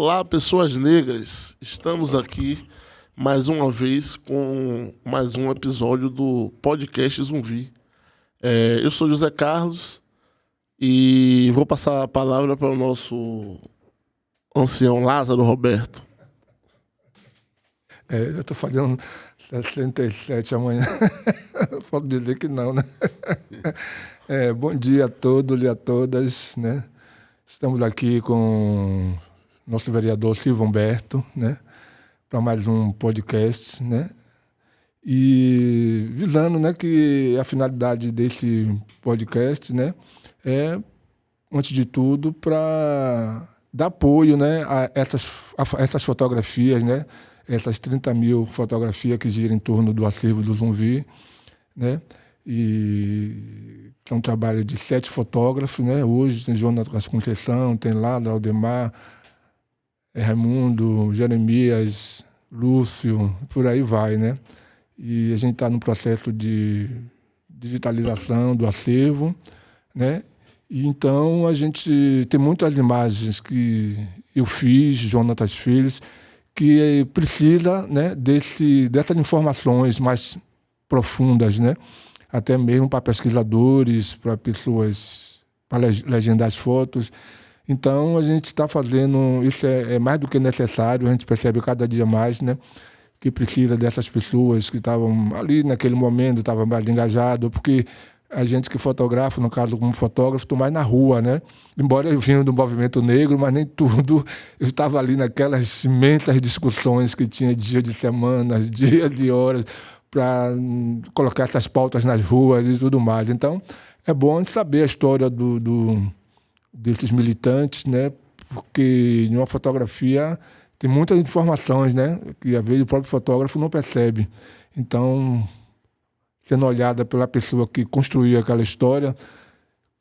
Olá, pessoas negras. Estamos aqui mais uma vez com mais um episódio do podcast Zumbi. Eu sou José Carlos e vou passar a palavra para o nosso ancião Lázaro Roberto. Eu estou fazendo 67 amanhã. Posso dizer que não, né? Bom dia a todos e a todas, né? Estamos aqui com nosso vereador Silvio Humberto, né? Para mais um podcast, né? E visando, né, que a finalidade desse podcast, né, é, antes de tudo, para dar apoio, né, a essas fotografias, né? Essas 30 mil fotografias que giram em torno do acervo do Zumbi, né? E é um trabalho de 7 fotógrafos, né? Hoje tem Jonas Conceição, tem Lázaro, Aldemar, Raimundo, Jeremias, Lúcio, por aí vai, né? E a gente está no processo de digitalização do acervo, né? E então a gente tem muitas imagens que eu fiz, Jonatas fez, que precisa, né, dessas informações mais profundas, né? Até mesmo para pesquisadores, para pessoas, para legendar as fotos. Então, a gente está fazendo, isso é mais do que necessário, a gente percebe cada dia mais, né, que precisa dessas pessoas que estavam ali naquele momento, estavam mais engajados, porque a gente que fotografa, no caso como fotógrafo, estou mais na rua, né? Embora eu vinha do movimento negro, mas nem tudo, eu estava ali naquelas imensas discussões que tinha dia de semana, dia de horas, para colocar essas pautas nas ruas e tudo mais. Então, é bom saber a história desses militantes, né? Porque em uma fotografia tem muitas informações, né? Que às vezes o próprio fotógrafo não percebe. Então, sendo olhada pela pessoa que construiu aquela história,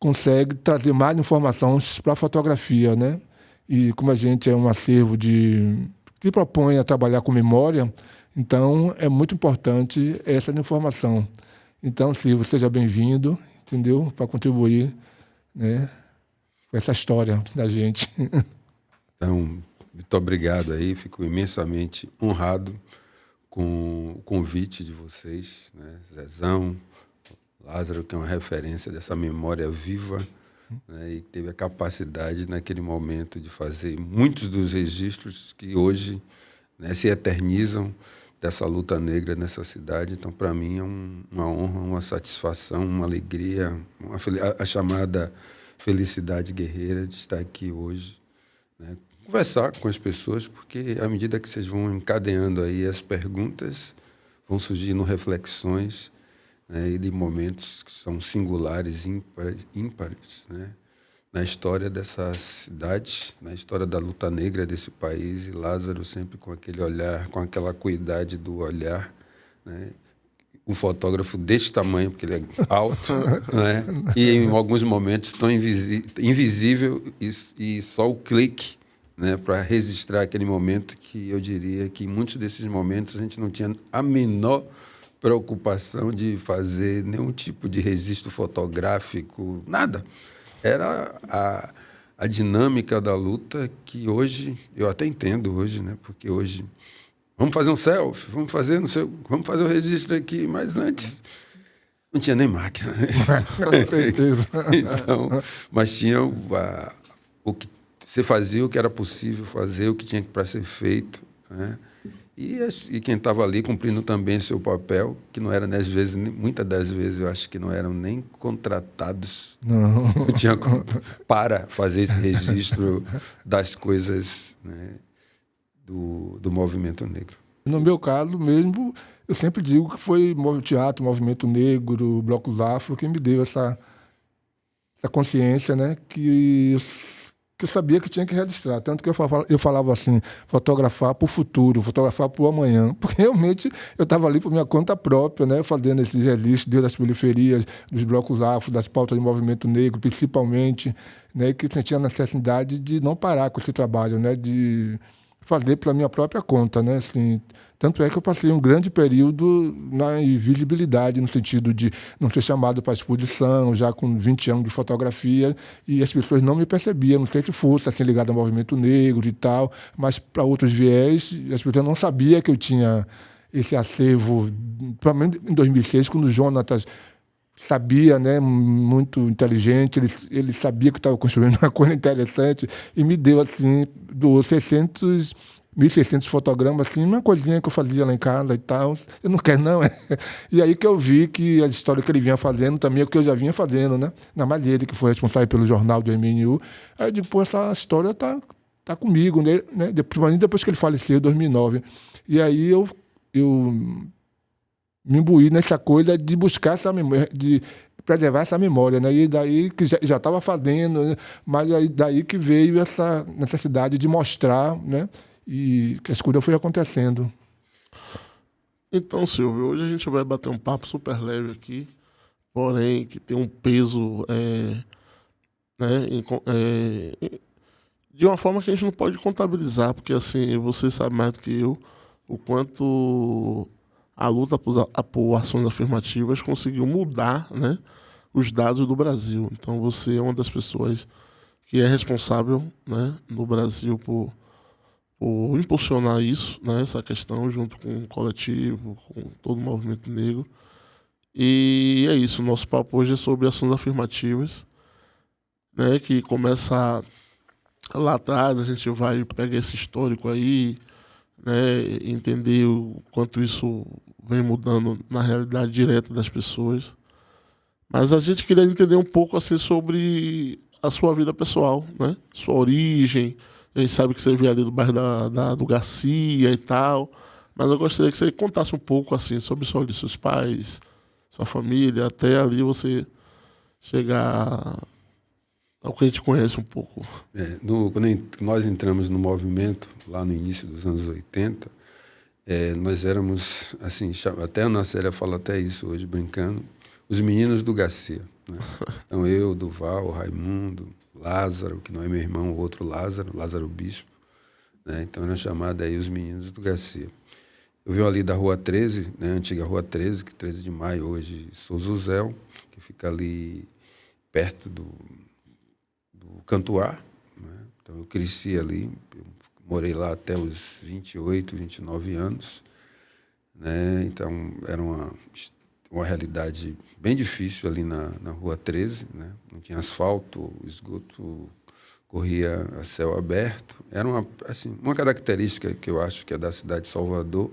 consegue trazer mais informações para a fotografia, né? E como a gente é um acervo que propõe a trabalhar com memória, então é muito importante essa informação. Então, Silvio, seja bem-vindo, entendeu? Para contribuir, né, com essa história da gente. Então, muito obrigado aí, fico imensamente honrado com o convite de vocês, né? Zezão, Lázaro, que é uma referência dessa memória viva, né? E teve a capacidade naquele momento de fazer muitos dos registros que hoje, né, se eternizam dessa luta negra nessa cidade. Então, para mim, é uma honra, uma satisfação, uma alegria, a chamada felicidade guerreira de estar aqui hoje, né? Conversar com as pessoas, porque à medida que vocês vão encadeando aí as perguntas, vão surgindo reflexões, né, e de momentos que são singulares, ímpares, né, na história dessa cidade, na história da luta negra desse país. E Lázaro sempre com aquele olhar, com aquela acuidade do olhar, né, um fotógrafo desse tamanho, porque ele é alto, né, e em alguns momentos tão invisível e só o clique, né, para registrar aquele momento que eu diria que em muitos desses momentos a gente não tinha a menor preocupação de fazer nenhum tipo de registro fotográfico, nada. Era a dinâmica da luta que hoje, eu até entendo hoje, né, porque hoje vamos fazer um selfie, vamos fazer o registro aqui, mas antes não tinha nem máquina. Então, mas tinha o que você fazia, o que era possível fazer, o que tinha para ser feito, né? E quem estava ali cumprindo também seu papel, que não era, às vezes, muitas das vezes eu acho que não eram nem contratados, não tinha para fazer esse registro das coisas, né, do movimento negro. No meu caso mesmo, eu sempre digo que foi o teatro, o movimento negro, o Blocos Afro, que me deu essa consciência, né, que eu sabia que tinha que registrar. Tanto que eu falava assim, fotografar para o futuro, fotografar para o amanhã. Porque realmente eu estava ali por minha conta própria, né, fazendo esses registros desde as periferias, dos blocos afro, das pautas de movimento negro, principalmente, né, que tinha a necessidade de não parar com esse trabalho, né, de fazer pela minha própria conta, né? Assim, tanto é que eu passei um grande período na invisibilidade, no sentido de não ser chamado para exposição, já com 20 anos de fotografia, e as pessoas não me percebiam, não sei se fosse assim, ligado ao movimento negro e tal, mas para outros viés, as pessoas não sabiam que eu tinha esse acervo, principalmente em 2006, quando o Jonatas sabia, né, muito inteligente, ele sabia que estava construindo uma coisa interessante e me deu, assim, doou 1.600 fotogramas, assim, uma coisinha que eu fazia lá em casa e tal. Eu não quero, não. E aí que eu vi que a história que ele vinha fazendo também é o que eu já vinha fazendo, né? Na mais ele, que foi responsável pelo jornal do MNU. Aí eu digo, pô, essa história tá comigo, né? Principalmente depois que ele faleceu, em 2009. E aí eu me imbuí nessa coisa de buscar essa memória, de preservar essa memória, né? E daí que já estava fazendo, né? Mas aí daí que veio essa necessidade de mostrar, né? E que a escolha foi acontecendo. Então, Silvio, hoje a gente vai bater um papo super leve aqui, porém que tem um peso, né, de uma forma que a gente não pode contabilizar, porque assim, você sabe mais do que eu o quanto a luta por ações afirmativas conseguiu mudar, né, os dados do Brasil. Então você é uma das pessoas que é responsável, né, no Brasil por impulsionar isso, né, essa questão, junto com o coletivo, com todo o movimento negro. E é isso, o nosso papo hoje é sobre ações afirmativas, né, que começa lá atrás, a gente vai pegar esse histórico aí, né, entender o quanto isso vem mudando na realidade direta das pessoas. Mas a gente queria entender um pouco assim sobre a sua vida pessoal, né? Sua origem. A gente sabe que você veio ali do bairro do Garcia e tal. Mas eu gostaria que você contasse um pouco assim sobre seus pais, sua família, até ali você chegar ao que a gente conhece um pouco. Quando nós entramos no movimento, lá no início dos anos 80, nós éramos, assim, até a Ana Célia fala até isso hoje, brincando, os meninos do Garcia. Né? Então eu, Duval, Raimundo, Lázaro, que não é meu irmão, o outro Lázaro Bispo. Né? Então era chamado aí os meninos do Garcia. Eu venho ali da Rua 13, né? Antiga Rua 13, que 13 de maio, hoje Souza Uzel, que fica ali perto do Cantuá. Né? Então eu cresci ali, eu morei lá até os 28, 29 anos. Né? Então era uma realidade bem difícil ali na Rua 13, né? Não tinha asfalto, o esgoto corria a céu aberto. Era uma característica que eu acho que é da cidade de Salvador,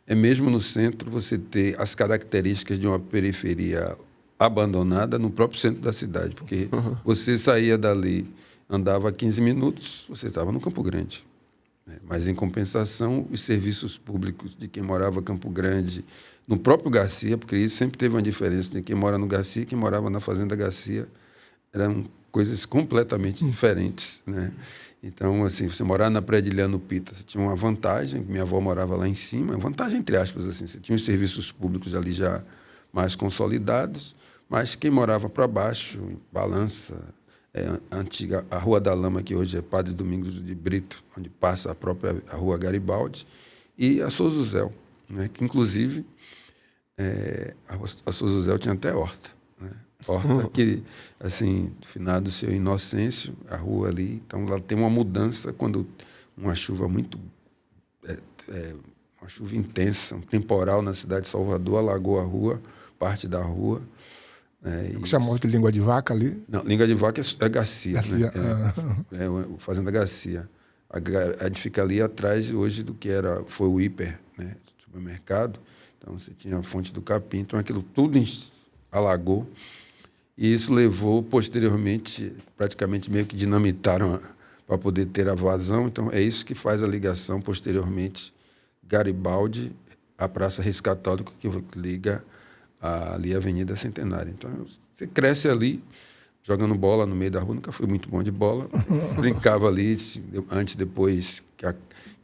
é mesmo no centro você ter as características de uma periferia abandonada no próprio centro da cidade, porque você saía dali, andava 15 minutos, você estava no Campo Grande. Mas, em compensação, os serviços públicos de quem morava em Campo Grande, no próprio Garcia, porque isso sempre teve uma diferença de quem mora no Garcia e quem morava na Fazenda Garcia, eram coisas completamente diferentes. Né? Então, assim, você morar na Prediliano Pita, você tinha uma vantagem, minha avó morava lá em cima, vantagem entre aspas, assim, você tinha os serviços públicos ali já mais consolidados, mas quem morava para baixo, em Balança, a Rua da Lama, que hoje é Padre Domingos de Brito, onde passa a Rua Garibaldi, e a Souza Uzel, né? Que, inclusive, a Souza Uzel tinha até horta. Né? Horta que, assim, finado o seu Inocêncio, a rua ali, então ela tem uma mudança quando uma chuva uma chuva intensa, um temporal na cidade de Salvador, alagou a rua, parte da rua. O que chamou de língua de vaca ali? Não, língua de vaca é Garcia. Né? Fazenda Garcia. A gente fica ali atrás hoje do que foi o hiper, né? Supermercado. Então você tinha a Fonte do Capim, então aquilo tudo alagou. E isso levou posteriormente, praticamente meio que dinamitaram para poder ter a vazão. Então é isso que faz a ligação posteriormente Garibaldi à Praça Reis Católico, que liga ali a Avenida Centenária. Então, você cresce ali, jogando bola no meio da rua. Nunca fui muito bom de bola. Brincava ali, antes, depois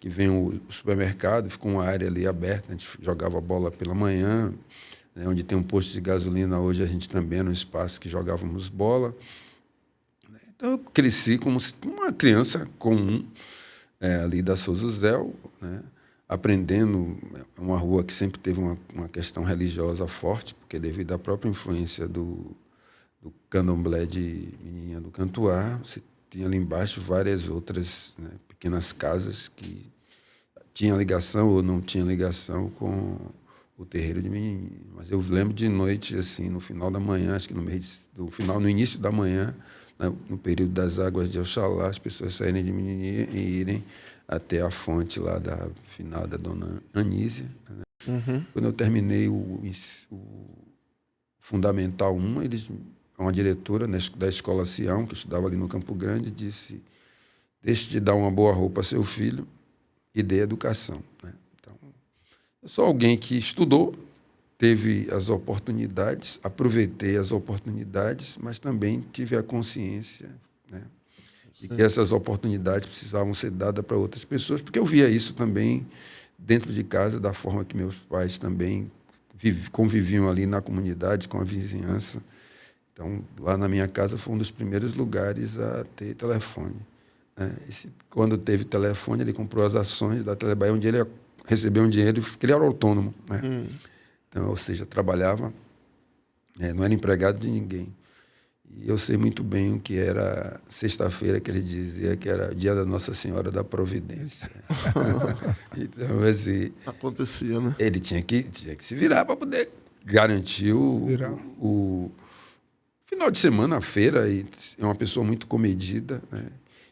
que vem o supermercado, ficou uma área ali aberta, a gente jogava bola pela manhã, né, onde tem um posto de gasolina, hoje a gente também era um espaço que jogávamos bola. Então, eu cresci como uma criança comum, ali da Souza Zéu, né? Aprendendo, é uma rua que sempre teve uma questão religiosa forte, porque devido à própria influência do candomblé de Menininha do Cantuá, você tinha ali embaixo várias outras, né, pequenas casas que tinham ligação ou não tinham ligação com o terreiro de Menininha. Mas eu lembro de noite, assim, no final da manhã, acho que no início da manhã, né, no período das águas de Oxalá, as pessoas saírem de Menininha e irem até a fonte lá da finada Dona Anísia. Né? Uhum. Quando eu terminei o Fundamental 1, uma diretora da Escola Sião, que estudava ali no Campo Grande, disse: deixe de dar uma boa roupa a seu filho e dê educação. Né? Então, eu sou alguém que estudou, teve as oportunidades, aproveitei as oportunidades, mas também tive a consciência, né, de que essas oportunidades precisavam ser dadas para outras pessoas, porque eu via isso também dentro de casa, da forma que meus pais também conviviam ali na comunidade, com a vizinhança. Então, lá na minha casa foi um dos primeiros lugares a ter telefone. Né? Quando teve telefone, ele comprou as ações da Telebahia, onde ele recebeu um dinheiro, porque ele era autônomo. Né? Então, ou seja, trabalhava, não era empregado de ninguém. E eu sei muito bem o que era sexta-feira, que ele dizia que era dia da Nossa Senhora da Providência. Então, assim, Acontecia, né? ele tinha que se virar para poder garantir o final de semana, a feira, e é uma pessoa muito comedida. Né?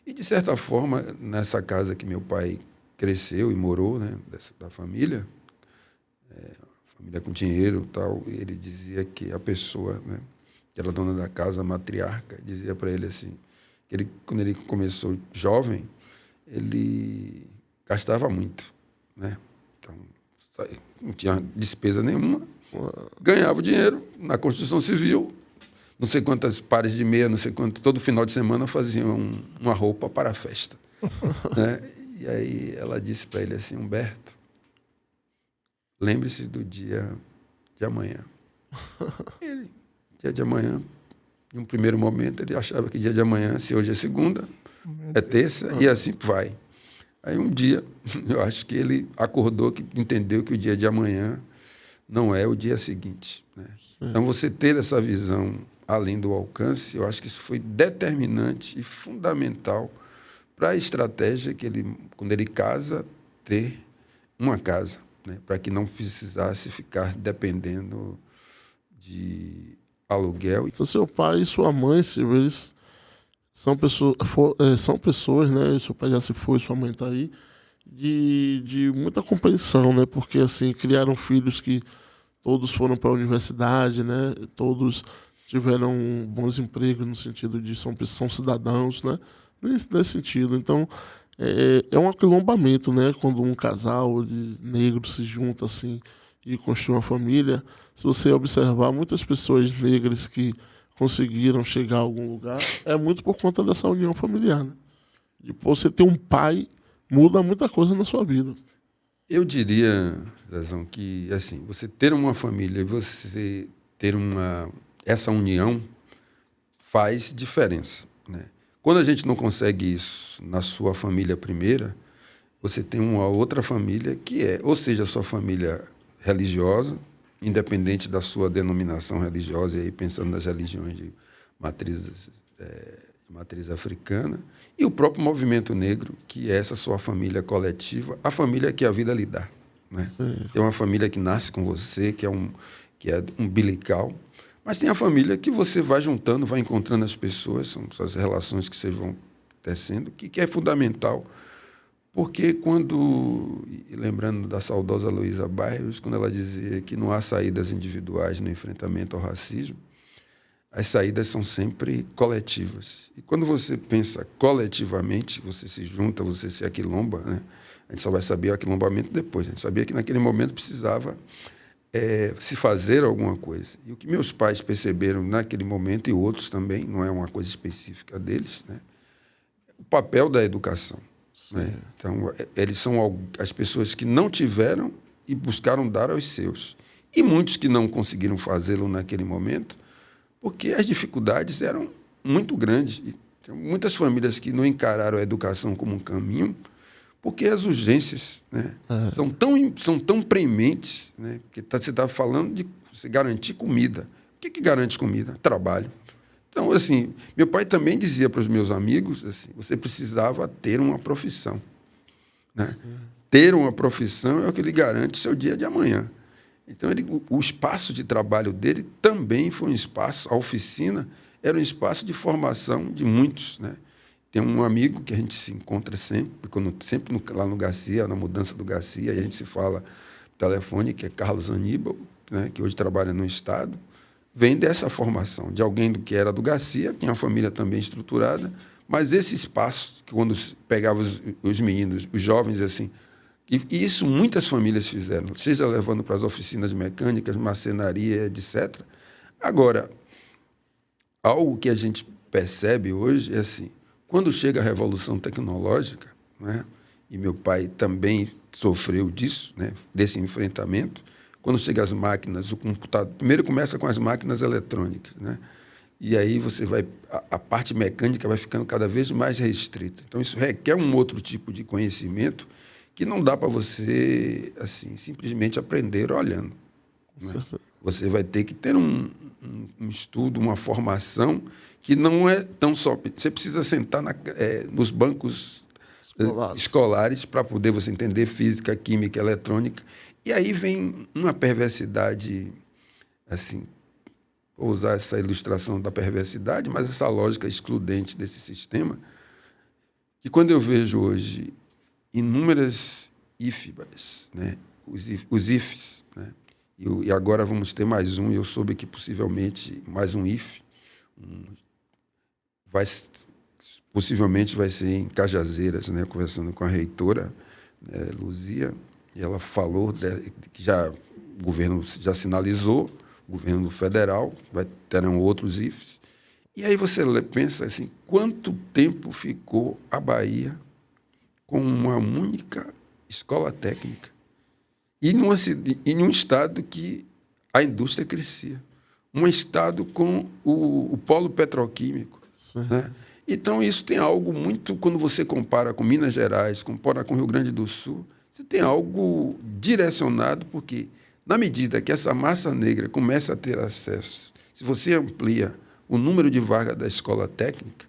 E, de certa forma, nessa casa que meu pai cresceu e morou, né, da família, família com dinheiro e tal, ele dizia que a pessoa, né, que era dona da casa, a matriarca, dizia para ele assim, que quando ele começou jovem, ele gastava muito, né? Então, não tinha despesa nenhuma, ganhava o dinheiro na construção civil, não sei quantas pares de meia, não sei quanto, todo final de semana faziam uma roupa para a festa. Né? E aí ela disse para ele assim: Humberto, lembre-se do dia de amanhã. Ele, dia de amanhã, em um primeiro momento, ele achava que dia de amanhã, se hoje é segunda, é terça, e assim vai. Aí um dia, eu acho que ele acordou, que entendeu que o dia de amanhã não é o dia seguinte. Né? Então, você ter essa visão além do alcance, eu acho que isso foi determinante e fundamental para a estratégia que ele, quando ele casa, ter uma casa, né? Para que não precisasse ficar dependendo de aluguel. Então, seu pai e sua mãe, Silvio, eles são pessoas, né? Seu pai já se foi, sua mãe está aí, de muita compreensão, né? Porque, assim, criaram filhos que todos foram para a universidade, né? Todos tiveram bons empregos no sentido de são cidadãos, né? Nesse sentido. Então, é um aquilombamento, né? Quando um casal de negros se junta assim e constrói uma família. Se você observar, muitas pessoas negras que conseguiram chegar a algum lugar, é muito por conta dessa união familiar, né? Depois você ter um pai, muda muita coisa na sua vida. Eu diria, Zezão, que assim, você ter uma família e você ter essa união faz diferença. Né? Quando a gente não consegue isso na sua família primeira, você tem uma outra família que ou seja, a sua família religiosa, independente da sua denominação religiosa, e aí pensando nas religiões de matriz africana, e o próprio movimento negro, que é essa sua família coletiva, a família que a vida lhe dá. Né? É uma família que nasce com você, que é umbilical, mas tem a família que você vai juntando, vai encontrando as pessoas, são as relações que vocês vão tecendo, que é fundamental. Porque lembrando da saudosa Luísa Bairros, quando ela dizia que não há saídas individuais no enfrentamento ao racismo, as saídas são sempre coletivas. E quando você pensa coletivamente, você se junta, você se aquilomba, né? A gente só vai saber o aquilombamento depois. A gente sabia que naquele momento precisava se fazer alguma coisa. E o que meus pais perceberam naquele momento, e outros também, não é uma coisa específica deles, né? O papel da educação. Né? Então, eles são as pessoas que não tiveram e buscaram dar aos seus. E muitos que não conseguiram fazê-lo naquele momento, porque as dificuldades eram muito grandes. E tem muitas famílias que não encararam a educação como um caminho, porque as urgências, né, são tão prementes, né, porque você está falando de você garantir comida. O que garante comida? Trabalho. Então, assim, meu pai também dizia para os meus amigos, assim, você precisava ter uma profissão, né? Ter uma profissão é o que lhe garante o seu dia de amanhã. Então, o espaço de trabalho dele também foi um espaço, a oficina era um espaço de formação de muitos, né? Tem um amigo que a gente se encontra sempre, lá no Garcia, na mudança do Garcia, a gente se fala no telefone, que é Carlos Aníbal, né, que hoje trabalha no Estado, vem dessa formação, de alguém que era do Garcia, tinha uma família também estruturada, mas esse espaço, que quando pegava os meninos, os jovens, assim, e isso muitas famílias fizeram, seja levando para as oficinas mecânicas, marcenaria, etc. Agora, algo que a gente percebe hoje é assim, quando chega a revolução tecnológica, né, e meu pai também sofreu disso, né, desse enfrentamento, quando chega as máquinas, o computador, primeiro começa com as máquinas eletrônicas, né, e aí a parte mecânica vai ficando cada vez mais restrita. Então isso requer um outro tipo de conhecimento que não dá para você assim simplesmente aprender olhando, né? Você vai ter que ter um estudo, uma formação que não é tão só... Você precisa sentar nos bancos escolares para poder você entender física, química, eletrônica. E aí vem uma perversidade, assim, vou usar essa ilustração da perversidade, mas essa lógica excludente desse sistema, que quando eu vejo hoje inúmeras IFBAs, né, os IFs, né, e agora vamos ter mais um, e eu soube que possivelmente mais um IF, possivelmente vai ser em Cajazeiras, né, conversando com a reitora, né, Luzia, e ela falou que o governo já sinalizou, o governo federal, terão outros IFs. E aí você pensa assim, quanto tempo ficou a Bahia com uma única escola técnica? E num estado que a indústria crescia. Um estado com o polo petroquímico, né? Então, isso tem algo muito... Quando você compara com Minas Gerais, compara com Rio Grande do Sul, você tem algo direcionado, porque na medida que essa massa negra começa a ter acesso, se você amplia o número de vagas da escola técnica,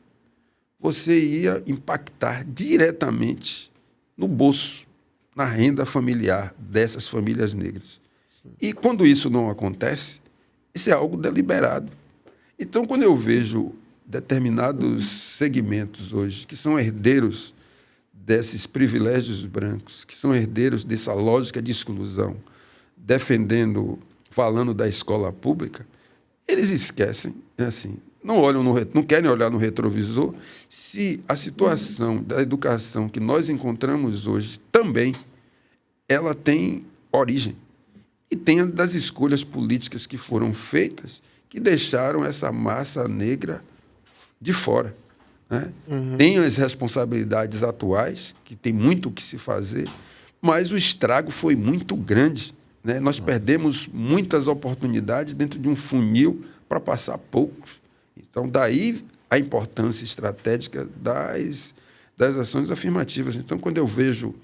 você ia impactar diretamente no bolso, na renda familiar dessas famílias negras. E quando isso não acontece, isso é algo deliberado. Então, quando eu vejo determinados segmentos hoje que são herdeiros desses privilégios brancos, que são herdeiros dessa lógica de exclusão, falando da escola pública, eles esquecem, assim, não querem olhar no retrovisor se a situação da educação que nós encontramos hoje também ela tem origem e tem das escolhas políticas que foram feitas que deixaram essa massa negra de fora, né? Tem as responsabilidades atuais, que tem muito o que se fazer, mas o estrago foi muito grande, né? Nós perdemos muitas oportunidades dentro de um funil para passar poucos. Então, daí a importância estratégica das ações afirmativas. Então, quando eu vejo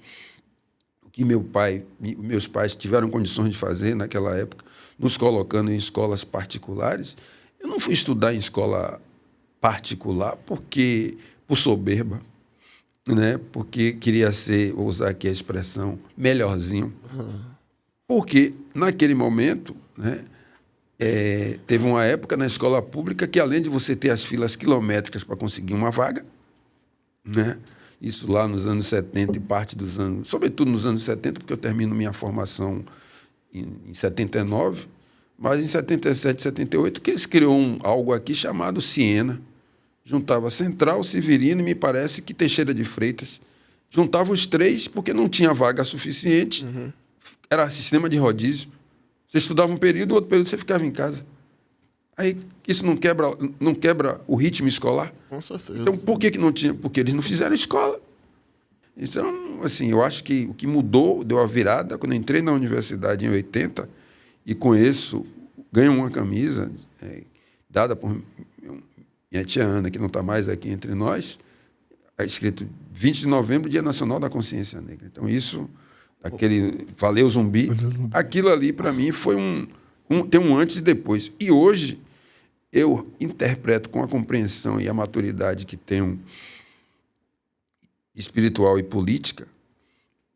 o que meus pais tiveram condições de fazer naquela época, nos colocando em escolas particulares, eu não fui estudar em escola particular por soberba, né? Porque queria vou usar aqui a expressão, melhorzinho. Porque, naquele momento, né, teve uma época na escola pública que, além de você ter as filas quilométricas para conseguir uma vaga, né, isso lá nos anos 70 e parte dos anos... Sobretudo nos anos 70, porque eu termino minha formação em 79, mas em 77, 78, que eles criou algo aqui chamado Siena. Juntava Central, Severino e me parece que Teixeira de Freitas. Juntava os três porque não tinha vaga suficiente. Era sistema de rodízio. Você estudava um período, outro período você ficava em casa. Aí isso não quebra o ritmo escolar? Com certeza. Então, por que não tinha? Porque eles não fizeram escola. Então, assim, eu acho que o que mudou, deu a virada, quando eu entrei na universidade em 80, e com isso ganho uma camisa dada por minha tia Ana, que não está mais aqui entre nós, é escrito 20 de novembro, Dia Nacional da Consciência Negra. Então, isso, aquele Valeu Zumbi, aquilo ali, para mim, foi tem um antes e depois. E hoje, eu interpreto com a compreensão e a maturidade que tenho espiritual e política,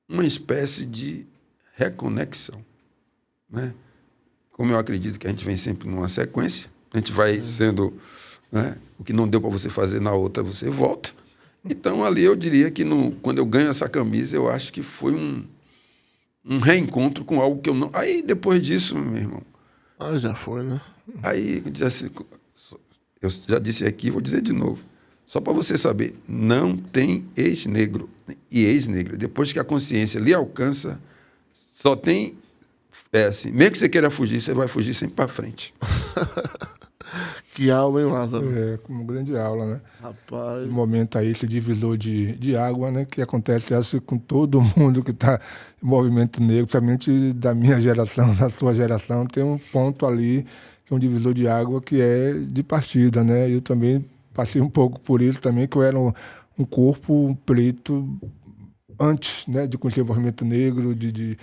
uma espécie de reconexão, né? Como eu acredito que a gente vem sempre numa sequência, a gente vai sendo, né, o que não deu para você fazer na outra, você volta. Então, ali eu diria que quando eu ganho essa camisa, eu acho que foi um reencontro com algo que eu não... Aí, depois disso, meu irmão... Já foi, né? Aí, eu já disse aqui, vou dizer de novo. Só para você saber, não tem ex-negro e ex-negra. Depois que a consciência lhe alcança, só tem... assim, mesmo que você queira fugir, você vai fugir sempre para frente. Que aula, hein, Lázaro? Uma grande aula, né? Rapaz. O momento aí, esse divisor de água, né? Que acontece com todo mundo que está no movimento negro, principalmente da minha geração, da sua geração, tem um ponto ali, que é um divisor de água que é de partida, né? Eu também passei um pouco por isso também, que eu era um corpo preto antes, né? De conhecer o movimento negro, de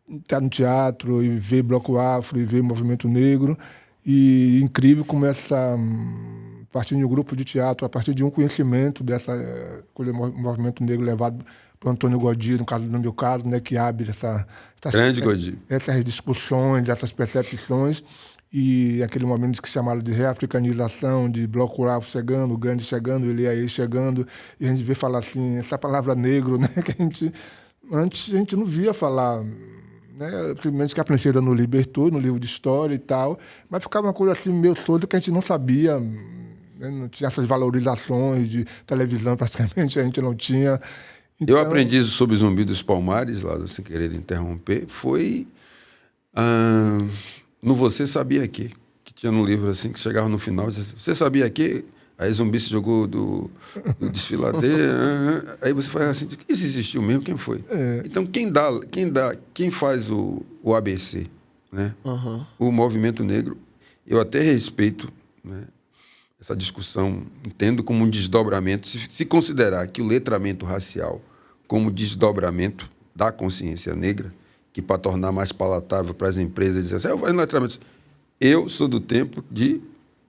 estar no teatro e ver bloco afro e ver o movimento negro. E incrível como a partir de um grupo de teatro, a partir de um conhecimento dessa coisa, movimento negro levado para Antônio Godinho, no meu caso, né, que abre Grande Godinho. Essas discussões, essas percepções, e aquele momento que chamaram de reafricanização, de bloco afro chegando, Gandhi chegando, ele aí chegando, e a gente vê falar assim, essa palavra negro, né, que antes a gente não via falar, né? Simplesmente que a princesa nos libertou, no livro de história e tal, mas ficava uma coisa assim meio toda que a gente não sabia, né? Não tinha essas valorizações de televisão, praticamente a gente não tinha. Então... Eu aprendi sobre Zumbi dos Palmares, lá, sem querer interromper, foi no Você Sabia Que tinha no livro assim, que chegava no final e dizia, você sabia que? Aí Zumbi se jogou do desfiladeiro, aí você faz assim, isso existiu mesmo? Quem foi? Então, quem faz o ABC, né? O movimento negro, eu até respeito, né, essa discussão, entendo como um desdobramento, se considerar que o letramento racial como desdobramento da consciência negra, que para tornar mais palatável para as empresas dizer assim, eu faço letramento. Eu sou do tempo que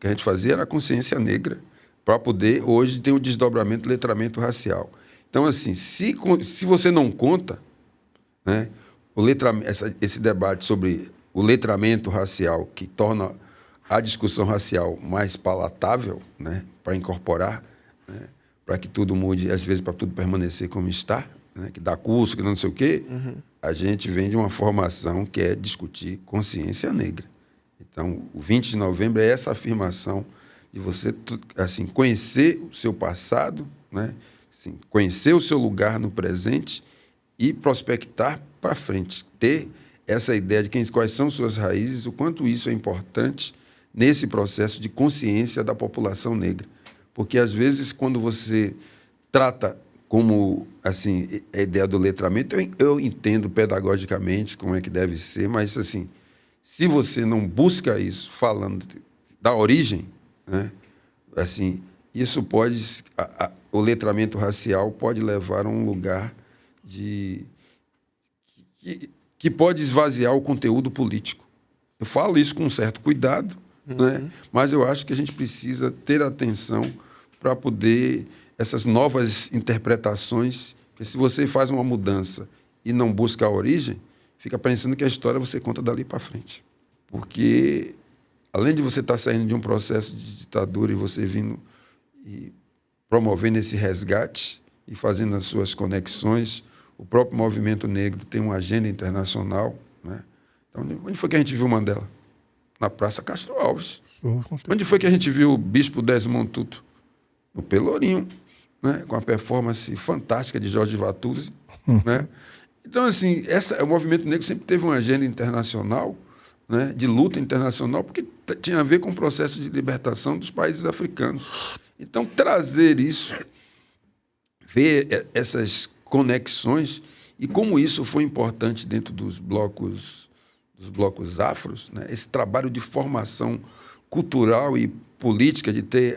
a gente fazia era a consciência negra, para poder, hoje, ter o desdobramento do letramento racial. Então, assim, se você não conta, né, esse debate sobre o letramento racial, que torna a discussão racial mais palatável, né, para incorporar, né, para que tudo mude, às vezes para tudo permanecer como está, né, que dá curso, que não sei o quê, a gente vem de uma formação que é discutir consciência negra. Então, o 20 de novembro é essa afirmação de você, assim, conhecer o seu passado, né? Assim, conhecer o seu lugar no presente e prospectar para frente. Ter essa ideia de quais são suas raízes, o quanto isso é importante nesse processo de consciência da população negra. Porque, às vezes, quando você trata como, assim, a ideia do letramento, eu entendo pedagogicamente como é que deve ser, mas, assim, se você não busca isso falando da origem, né, assim, isso pode... o letramento racial pode levar a um lugar que pode esvaziar o conteúdo político. Eu falo isso com um certo cuidado, né, mas eu acho que a gente precisa ter atenção para poder... essas novas interpretações, porque se você faz uma mudança e não busca a origem, fica pensando que a história você conta dali para frente. Porque... além de você estar saindo de um processo de ditadura e você vindo e promovendo esse resgate e fazendo as suas conexões, o próprio movimento negro tem uma agenda internacional, né? Então, onde foi que a gente viu Mandela? Na Praça Castro Alves. Onde foi que a gente viu o bispo Desmond Tutu? No Pelourinho, né? Com a performance fantástica de Jorge Vatuzzi, né? Então, assim, o movimento negro sempre teve uma agenda internacional, né, de luta internacional, porque tinha a ver com o processo de libertação dos países africanos. Então, trazer isso, ver essas conexões e como isso foi importante dentro dos blocos afros, né, esse trabalho de formação cultural e política, de ter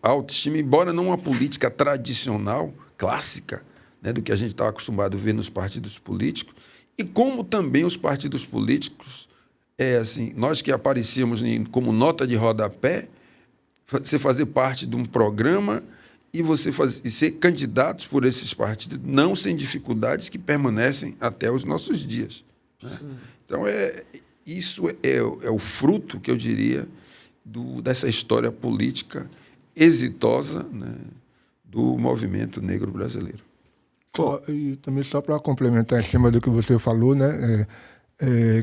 a autoestima, embora não uma política tradicional, clássica, né, do que a gente estava acostumado a ver nos partidos políticos, e como também os partidos políticos, assim, nós que aparecíamos como nota de rodapé, você fazer parte de um programa e você e ser candidatos por esses partidos, não sem dificuldades que permanecem até os nossos dias. Né? Então, isso é o fruto, que eu diria, dessa história política exitosa, né, do movimento negro brasileiro. E também só para complementar em cima do que você falou, né,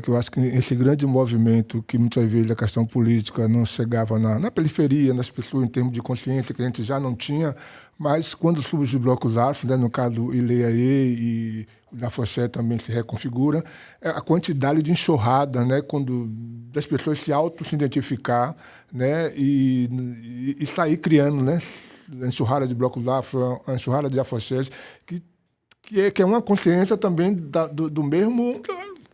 que eu acho que esse grande movimento, que muitas vezes a questão política não chegava na periferia, nas pessoas, em termos de consciência, que a gente já não tinha, mas quando surge os blocos afro, né, no caso o Ileaê e o Lafoché também se reconfigura, a quantidade de enxurrada, né, quando das pessoas se identificar, né, e sair criando, né, a enxurrada de blocos afro, a enxurrada de afoxés, que é uma consciência também do mesmo,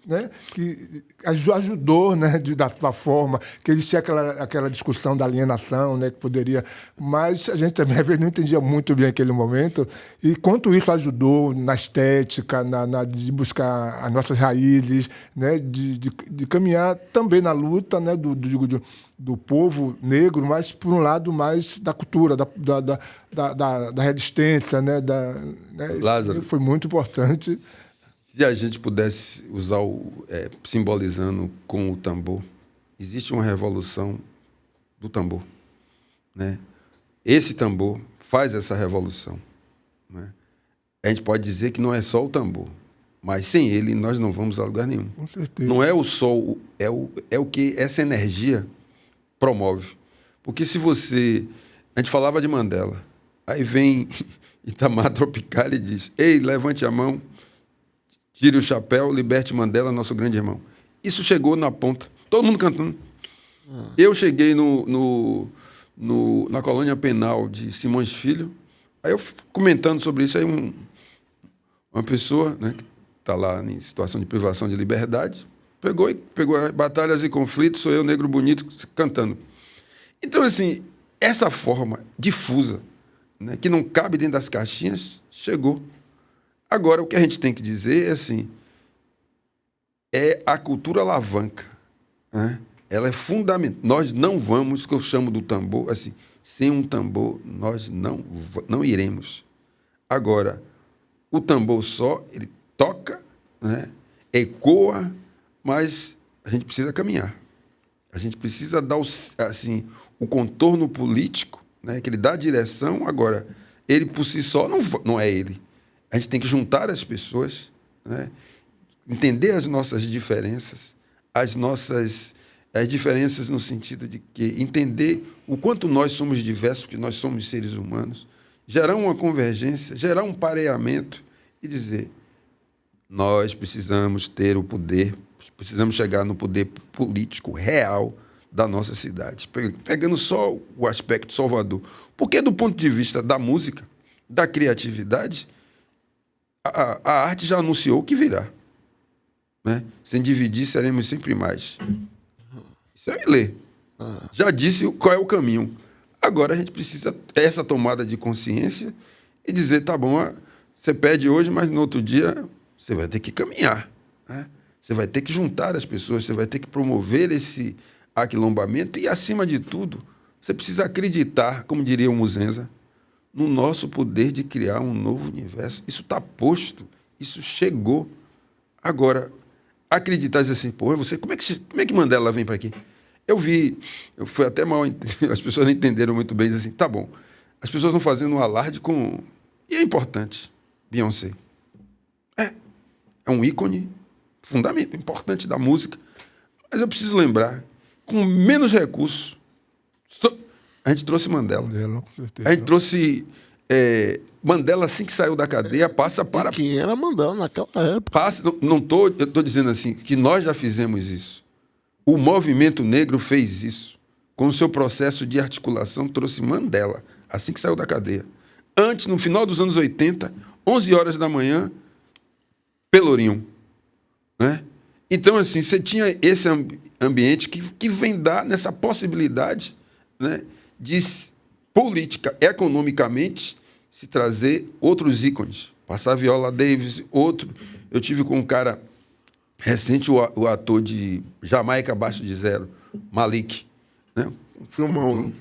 né, que ajudou, né, da sua forma, que existia aquela discussão da alienação, né, que poderia, mas a gente também às vezes não entendia muito bem aquele momento, e quanto isso ajudou na estética, de buscar as nossas raízes, né, de caminhar também na luta, né, do povo negro, mas por um lado mais da cultura, da resistência, né, Lázaro, foi muito importante. Se a gente pudesse usar simbolizando com o tambor, existe uma revolução do tambor, né? Esse tambor faz essa revolução, né? A gente pode dizer que não é só o tambor, mas sem ele nós não vamos a lugar nenhum. Com certeza. Não é o sol, é o que essa energia promove. Porque se a gente falava de Mandela, aí vem Itamar Tropical e diz: ei, levante a mão, tire o chapéu, liberte Mandela, nosso grande irmão. Isso chegou na ponta, todo mundo cantando. Eu cheguei na colônia penal de Simões Filho, aí eu comentando sobre isso, aí uma pessoa, né, que está lá em situação de privação de liberdade, pegou Batalhas e Conflitos, sou eu, negro bonito, cantando. Então, assim, essa forma difusa, né, que não cabe dentro das caixinhas, chegou. Agora, o que a gente tem que dizer é assim, é a cultura alavanca, né? Ela é fundamental. Nós não vamos, que eu chamo do tambor, assim, sem um tambor nós não iremos. Agora, o tambor só, ele toca, né, ecoa, mas a gente precisa caminhar. A gente precisa dar o contorno político, né, que ele dá a direção. Agora, ele por si só não é ele. A gente tem que juntar as pessoas, né? Entender as nossas diferenças, as diferenças no sentido de que entender o quanto nós somos diversos, porque nós somos seres humanos, gerar uma convergência, gerar um pareamento e dizer: nós precisamos ter o poder, precisamos chegar no poder político real da nossa cidade. Pegando só o aspecto Salvador. Porque do ponto de vista da música, da criatividade, a arte já anunciou o que virá, né? Sem dividir, seremos sempre mais. Isso é ler. Já disse qual é o caminho. Agora a gente precisa ter essa tomada de consciência e dizer: tá bom, você pede hoje, mas no outro dia você vai ter que caminhar, né? Você vai ter que juntar as pessoas, você vai ter que promover esse aquilombamento e, acima de tudo, você precisa acreditar, como diria o Muzenza, no nosso poder de criar um novo universo. Isso está posto, isso chegou. Agora, acreditar e dizer assim: pô, como é que Mandela vem para aqui? Foi até mal, as pessoas não entenderam muito bem, dizer assim: tá bom, as pessoas estão fazendo um alarde com... E é importante, Beyoncé. É um ícone fundamental, importante da música. Mas eu preciso lembrar, com menos recursos, a gente trouxe Mandela. A gente trouxe Mandela, assim que saiu da cadeia, passa para... Quem era Mandela naquela época? Eu estou dizendo assim, que nós já fizemos isso. O movimento negro fez isso. Com o seu processo de articulação, trouxe Mandela, assim que saiu da cadeia. Antes, no final dos anos 80, 11 horas da manhã, Pelourinho, né? Então, assim, você tinha esse ambiente que vem dar nessa possibilidade, né, de política, economicamente, se trazer outros ícones. Passar Viola Davis, outro. Eu tive com um cara recente, o ator de Jamaica Abaixo de Zero, Malik, né? Filmão.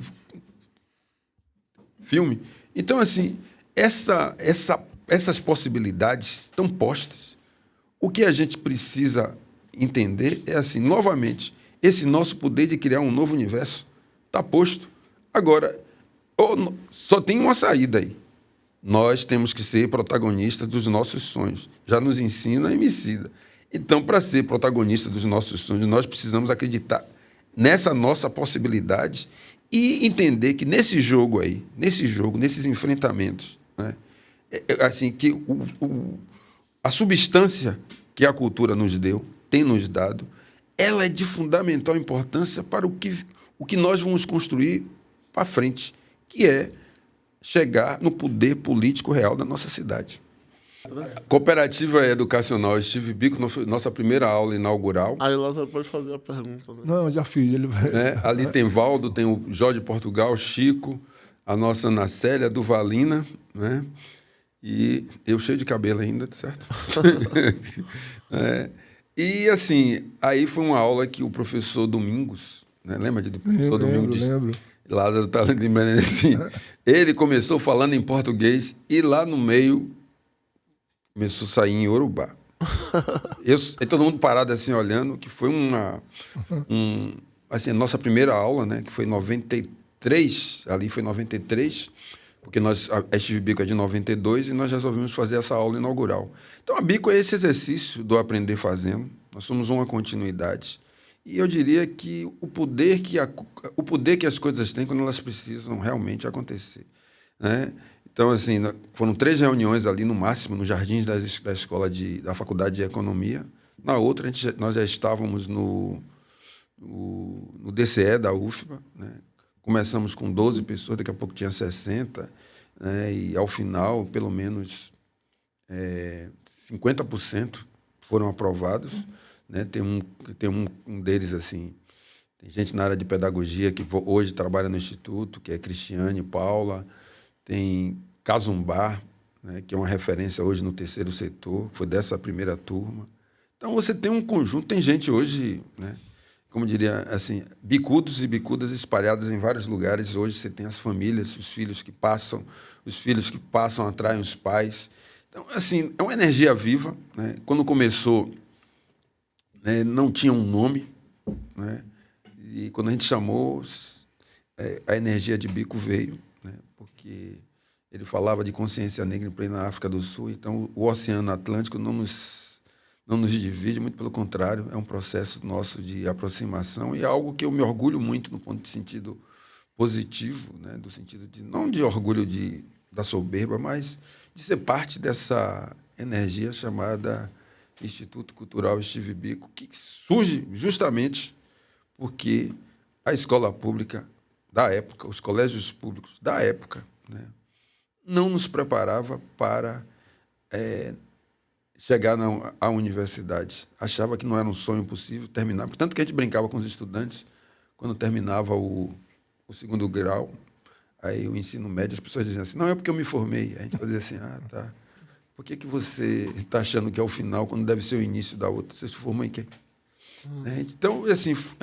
Filme. Então, assim, essas possibilidades estão postas. O que a gente precisa entender é assim, novamente, esse nosso poder de criar um novo universo está posto. Agora, só tem uma saída aí. Nós temos que ser protagonistas dos nossos sonhos. Já nos ensina a Emicida. Então, para ser protagonista dos nossos sonhos, nós precisamos acreditar nessa nossa possibilidade e entender que nesses enfrentamentos, né, assim, que a substância que a cultura nos deu, tem nos dado, ela é de fundamental importância para o que nós vamos construir para frente, que é chegar no poder político real da nossa cidade. Cooperativa Educacional Steve Biko, nossa primeira aula inaugural. Aí Lázaro pode fazer a pergunta, né? Não, já fiz. Ele vai... Ali tem Valdo, tem o Jorge Portugal, Chico, a nossa Ana Célia, Duvalina, né? E eu cheio de cabelo ainda, certo? E assim, aí foi uma aula que o professor Domingos, né? Lembra do professor Domingos? Lembro. Lázaro está lembrando assim. Ele começou falando em português e lá no meio começou a sair em Yorubá. E todo mundo parado assim olhando, que foi assim, a nossa primeira aula, né, que foi em 93, ali foi em 93, porque a Steve Biko é de 92 e nós resolvemos fazer essa aula inaugural. Então a Biko é esse exercício do aprender fazendo, nós somos uma continuidade. E eu diria que o poder que as coisas têm quando elas precisam realmente acontecer, né? Então, assim, foram 3 reuniões ali, no máximo, nos jardins da escola da Faculdade de Economia. Na outra, nós já estávamos no DCE da UFBA, né? Começamos com 12 pessoas, daqui a pouco tinha 60, né? E, ao final, pelo menos 50% foram aprovados. Né? Tem um deles, assim, tem gente na área de pedagogia que hoje trabalha no Instituto, que é Cristiane Paula, tem Casumbar, né, que é uma referência hoje no terceiro setor, foi dessa primeira turma. Então você tem um conjunto, tem gente hoje, né, como diria, assim, bicudos e bicudas espalhados em vários lugares. Hoje você tem as famílias, os filhos que passam atraem os pais. Então, assim, é uma energia viva, né? Quando começou, né, não tinha um nome, né? E quando a gente chamou, a energia de Biko veio, né? Porque ele falava de consciência negra em plena África do Sul. Então, o Oceano Atlântico não nos divide, muito pelo contrário, é um processo nosso de aproximação e é algo que eu me orgulho muito no ponto de sentido positivo, né? Do sentido de, não de orgulho da soberba, mas de ser parte dessa energia chamada Instituto Cultural Steve Biko, que surge justamente porque a escola pública da época, os colégios públicos da época, né, não nos preparava para chegar à universidade. Achava que não era um sonho possível terminar. Portanto, que a gente brincava com os estudantes quando terminava o segundo grau, aí o ensino médio, as pessoas diziam assim, não, é porque eu me formei. A gente fazia assim, tá. Por que você está achando que é o final, quando deve ser o início da outra? Você se formou em quê? Então, assim, foi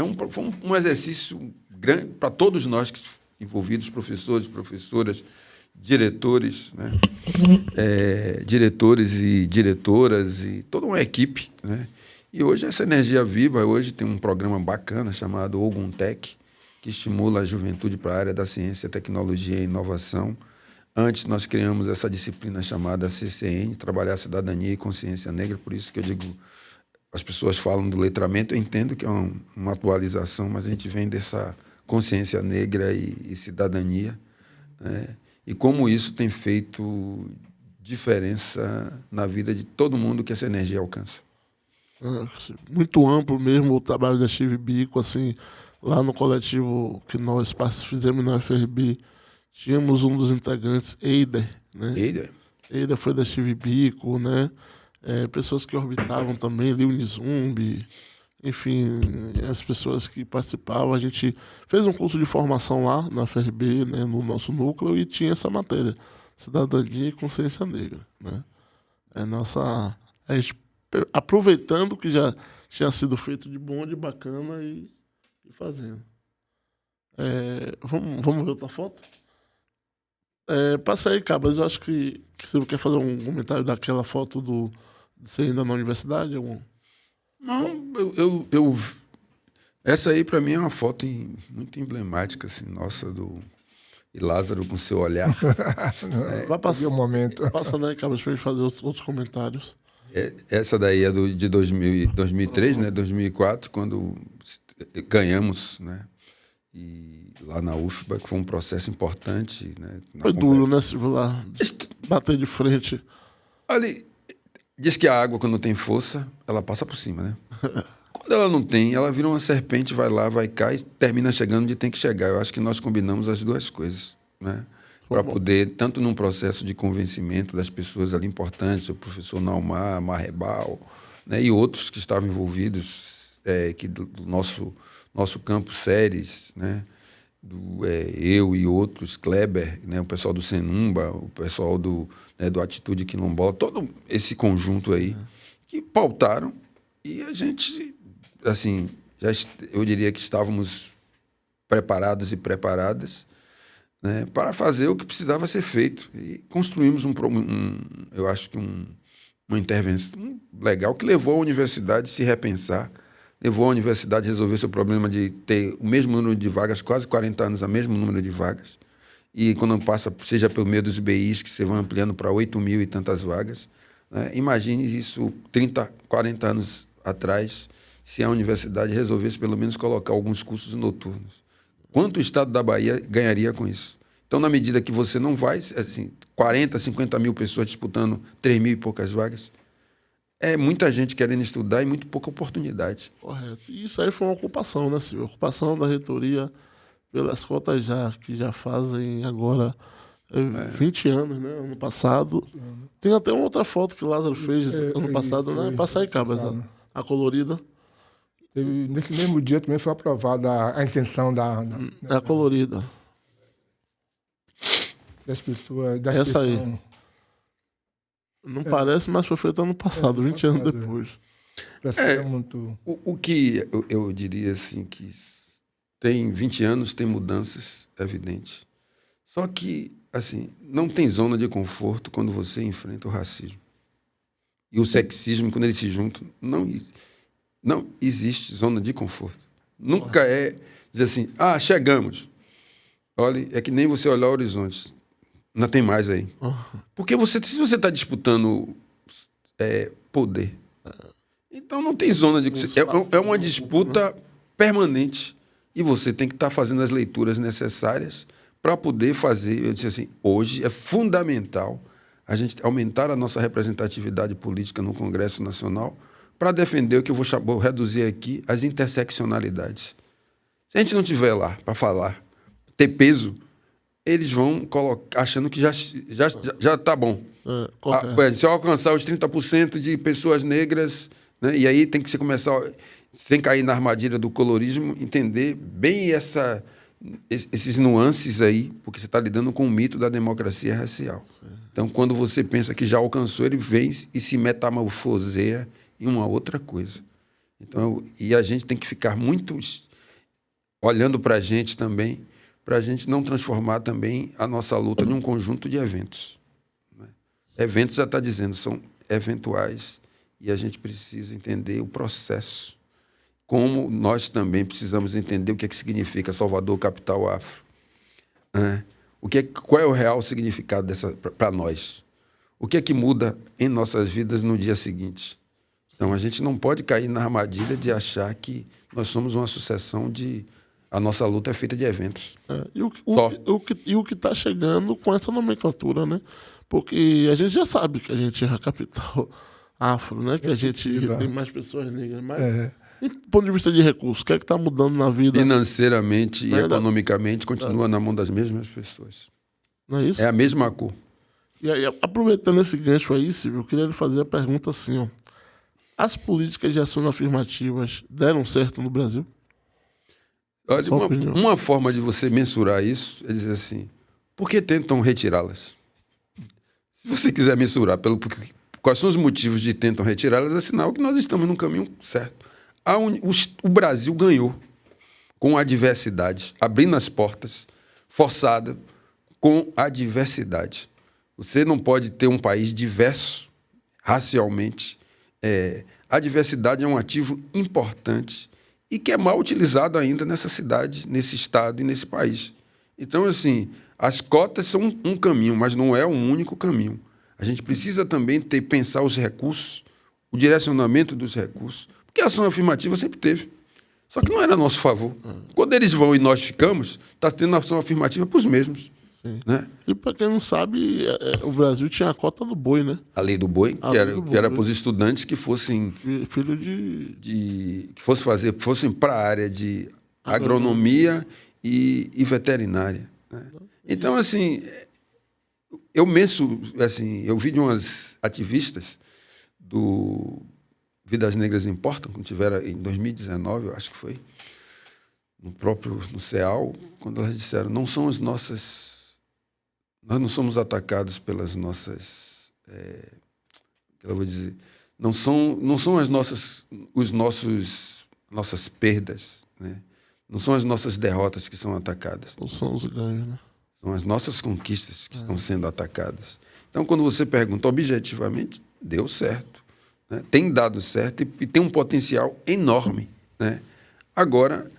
um exercício grande para todos nós envolvidos, professores, professoras, diretores, né? Diretores e diretoras e toda uma equipe, né? E hoje essa energia viva, hoje tem um programa bacana chamado Oguntec, que estimula a juventude para a área da ciência, tecnologia e inovação. Antes nós criamos essa disciplina chamada CCN, Trabalhar Cidadania e Consciência Negra, por isso que eu digo, as pessoas falam do letramento, eu entendo que é uma atualização, mas a gente vem dessa consciência negra e cidadania, né? E como isso tem feito diferença na vida de todo mundo que essa energia alcança. Muito amplo mesmo o trabalho da Steve Biko, assim, lá no coletivo que nós fizemos na UFRB, tínhamos um dos integrantes, Eider, né? Eider foi da Steve Biko, né? Pessoas que orbitavam também, Liu Nizumbi, enfim, as pessoas que participavam. A gente fez um curso de formação lá na FRB, né, no nosso núcleo, e tinha essa matéria, Cidadania e Consciência Negra, né? A gente aproveitando que já tinha sido feito de bom, de bacana e fazendo. Vamos ver outra foto? Passa aí, Cabas. Eu acho que você quer fazer um comentário daquela foto de você ainda na universidade? Não, essa aí para mim é uma foto muito emblemática, assim, nossa, e Lázaro com seu olhar. Vai passar um momento. Passa daí, Cabas, pra gente fazer outros comentários. Essa daí é de 2003, né? 2004, quando ganhamos, né? E lá na UFBA, que foi um processo importante, né? Foi duro, né, Silvio, lá bater de frente. Ali, diz que a água, quando tem força, ela passa por cima, né? Quando ela não tem, ela vira uma serpente, vai lá, vai cá e termina chegando onde tem que chegar. Eu acho que nós combinamos as duas coisas, né? Para poder, tanto num processo de convencimento das pessoas ali importantes, o professor Naumar, Marrebal, né, e outros que estavam envolvidos, do nosso campo Séries, né, eu e outros, Kleber, né, o pessoal do Senumba, o pessoal do Atitude Quilombola, todo esse conjunto aí, que pautaram, e a gente, assim, eu diria que estávamos preparados e preparadas, né, para fazer o que precisava ser feito. E construímos eu acho que uma intervenção legal que levou a universidade a se repensar, levou a universidade a resolver seu problema de ter o mesmo número de vagas, quase 40 anos, o mesmo número de vagas. E quando passa, seja pelo meio dos BIs, que você vai ampliando para 8 mil e tantas vagas, né, imagine isso 30, 40 anos atrás, se a universidade resolvesse pelo menos colocar alguns cursos noturnos. Quanto o estado da Bahia ganharia com isso? Então, na medida que você não vai, assim, 40, 50 mil pessoas disputando 3 mil e poucas vagas, é muita gente querendo estudar e muito pouca oportunidade. Correto. E isso aí foi uma ocupação, né, Silvio? Ocupação da reitoria pelas cotas que já fazem agora 20 anos, né? Ano passado. Tem até uma outra foto que o Lázaro fez ano passado, né? Passa aí, Cabas, a colorida. Nesse mesmo dia também foi aprovada a intenção a colorida. Das pessoas. Essa aí. Não parece, mas foi feito ano passado, 20 anos depois. Muito... O que eu diria assim, que tem 20 anos, tem mudanças, é evidente. Só que, assim, não tem zona de conforto quando você enfrenta o racismo. E o sexismo, quando eles se juntam, não existe zona de conforto. Nunca é dizer assim, chegamos. Olha, é que nem você olhar o horizonte. Não tem mais aí. Porque se você está disputando poder, então não tem zona de... É uma disputa permanente. E você tem que estar fazendo as leituras necessárias para poder fazer... Eu disse assim, hoje é fundamental a gente aumentar a nossa representatividade política no Congresso Nacional para defender o que eu vou reduzir aqui, as interseccionalidades. Se a gente não tiver lá para falar, ter peso, eles vão colocar, achando que já está bom. Se eu alcançar os 30% de pessoas negras, né, e aí tem que começar, sem cair na armadilha do colorismo, entender bem esses nuances aí, porque você está lidando com o mito da democracia racial. Então, quando você pensa que já alcançou, ele vem e se metamorfoseia em uma outra coisa. Então, e a gente tem que ficar muito olhando para a gente também, para a gente não transformar também a nossa luta em um conjunto de eventos. Né? Eventos, já está dizendo, são eventuais e a gente precisa entender o processo. Como nós também precisamos entender o que significa Salvador, capital afro. Né? Qual é o real significado para nós? O que é que muda em nossas vidas no dia seguinte? Então, a gente não pode cair na armadilha de achar que nós somos uma sucessão de... A nossa luta é feita de eventos. E o que está chegando com essa nomenclatura, né? Porque a gente já sabe que a gente é a capital afro, né? Que a gente tem mais pessoas negras. Mas, do ponto de vista de recursos, o que é que está mudando na vida? Financeiramente e economicamente, continua na mão das mesmas pessoas. Não é isso? É a mesma cor. E aí, aproveitando esse gancho aí, Silvio, eu queria lhe fazer a pergunta assim, ó. as políticas de ações afirmativas deram certo no Brasil? Olha, uma forma de você mensurar isso é dizer assim, por que tentam retirá-las? Se você quiser mensurar quais são os motivos de tentam retirá-las, é sinal que nós estamos no caminho certo. O Brasil ganhou com a diversidade, abrindo as portas, forçada com a diversidade. Você não pode ter um país diverso racialmente. A diversidade é um ativo importante e que é mal utilizado ainda nessa cidade, nesse estado e nesse país. Então, assim, as cotas são um caminho, mas não é o único caminho. A gente precisa também pensar os recursos, o direcionamento dos recursos, porque a ação afirmativa sempre teve. Só que não era a nosso favor. Quando eles vão e nós ficamos, está tendo ação afirmativa para os mesmos. Sim. Né? E para quem não sabe, o Brasil tinha a cota do boi, né? A lei do boi, que era para os estudantes que fossem filho que fossem para a área de agronomia e veterinária. Né? Então, assim, eu vi de umas ativistas do Vidas Negras Importam, quando tiveram em 2019, eu acho que foi, no CEAL, quando elas disseram, nós não somos atacados pelas nossas, não são as nossas perdas, né? Não são as nossas derrotas que são atacadas. Não são os ganhos, né? São as nossas conquistas que estão sendo atacadas. Então, quando você pergunta objetivamente, deu certo. Né? Tem dado certo e tem um potencial enorme. Né? Agora,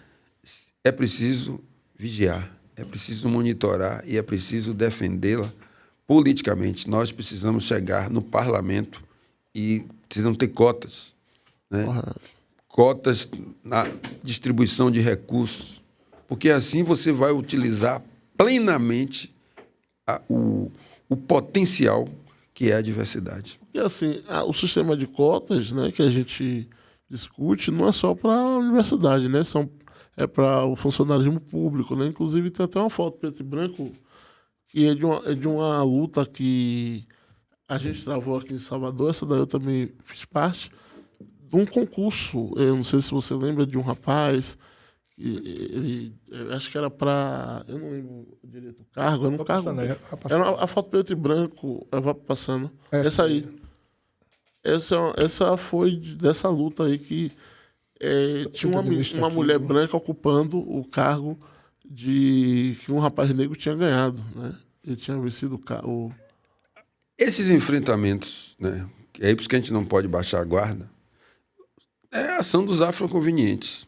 é preciso vigiar, é preciso monitorar e é preciso defendê-la politicamente. Nós precisamos chegar no parlamento e precisamos ter cotas. Né? Cotas na distribuição de recursos, porque assim você vai utilizar plenamente o potencial que é a diversidade. E assim, o sistema de cotas, né, que a gente discute não é só para a universidade, né? É para o funcionalismo público, né? Inclusive tem até uma foto preto e branco que é de uma luta que a gente travou aqui em Salvador, essa daí eu também fiz parte, de um concurso. Eu não sei se você lembra de um rapaz, acho que era para, eu não lembro direito o cargo, era um cargo. Era a foto preto e branco, vai passando. Essa aí. Essa foi dessa luta aí que tinha uma mulher branca ocupando o cargo que um rapaz negro tinha ganhado, né? Ele tinha vencido o... Esses enfrentamentos, né? É por isso que a gente não pode baixar a guarda. É a ação dos afroconvenientes.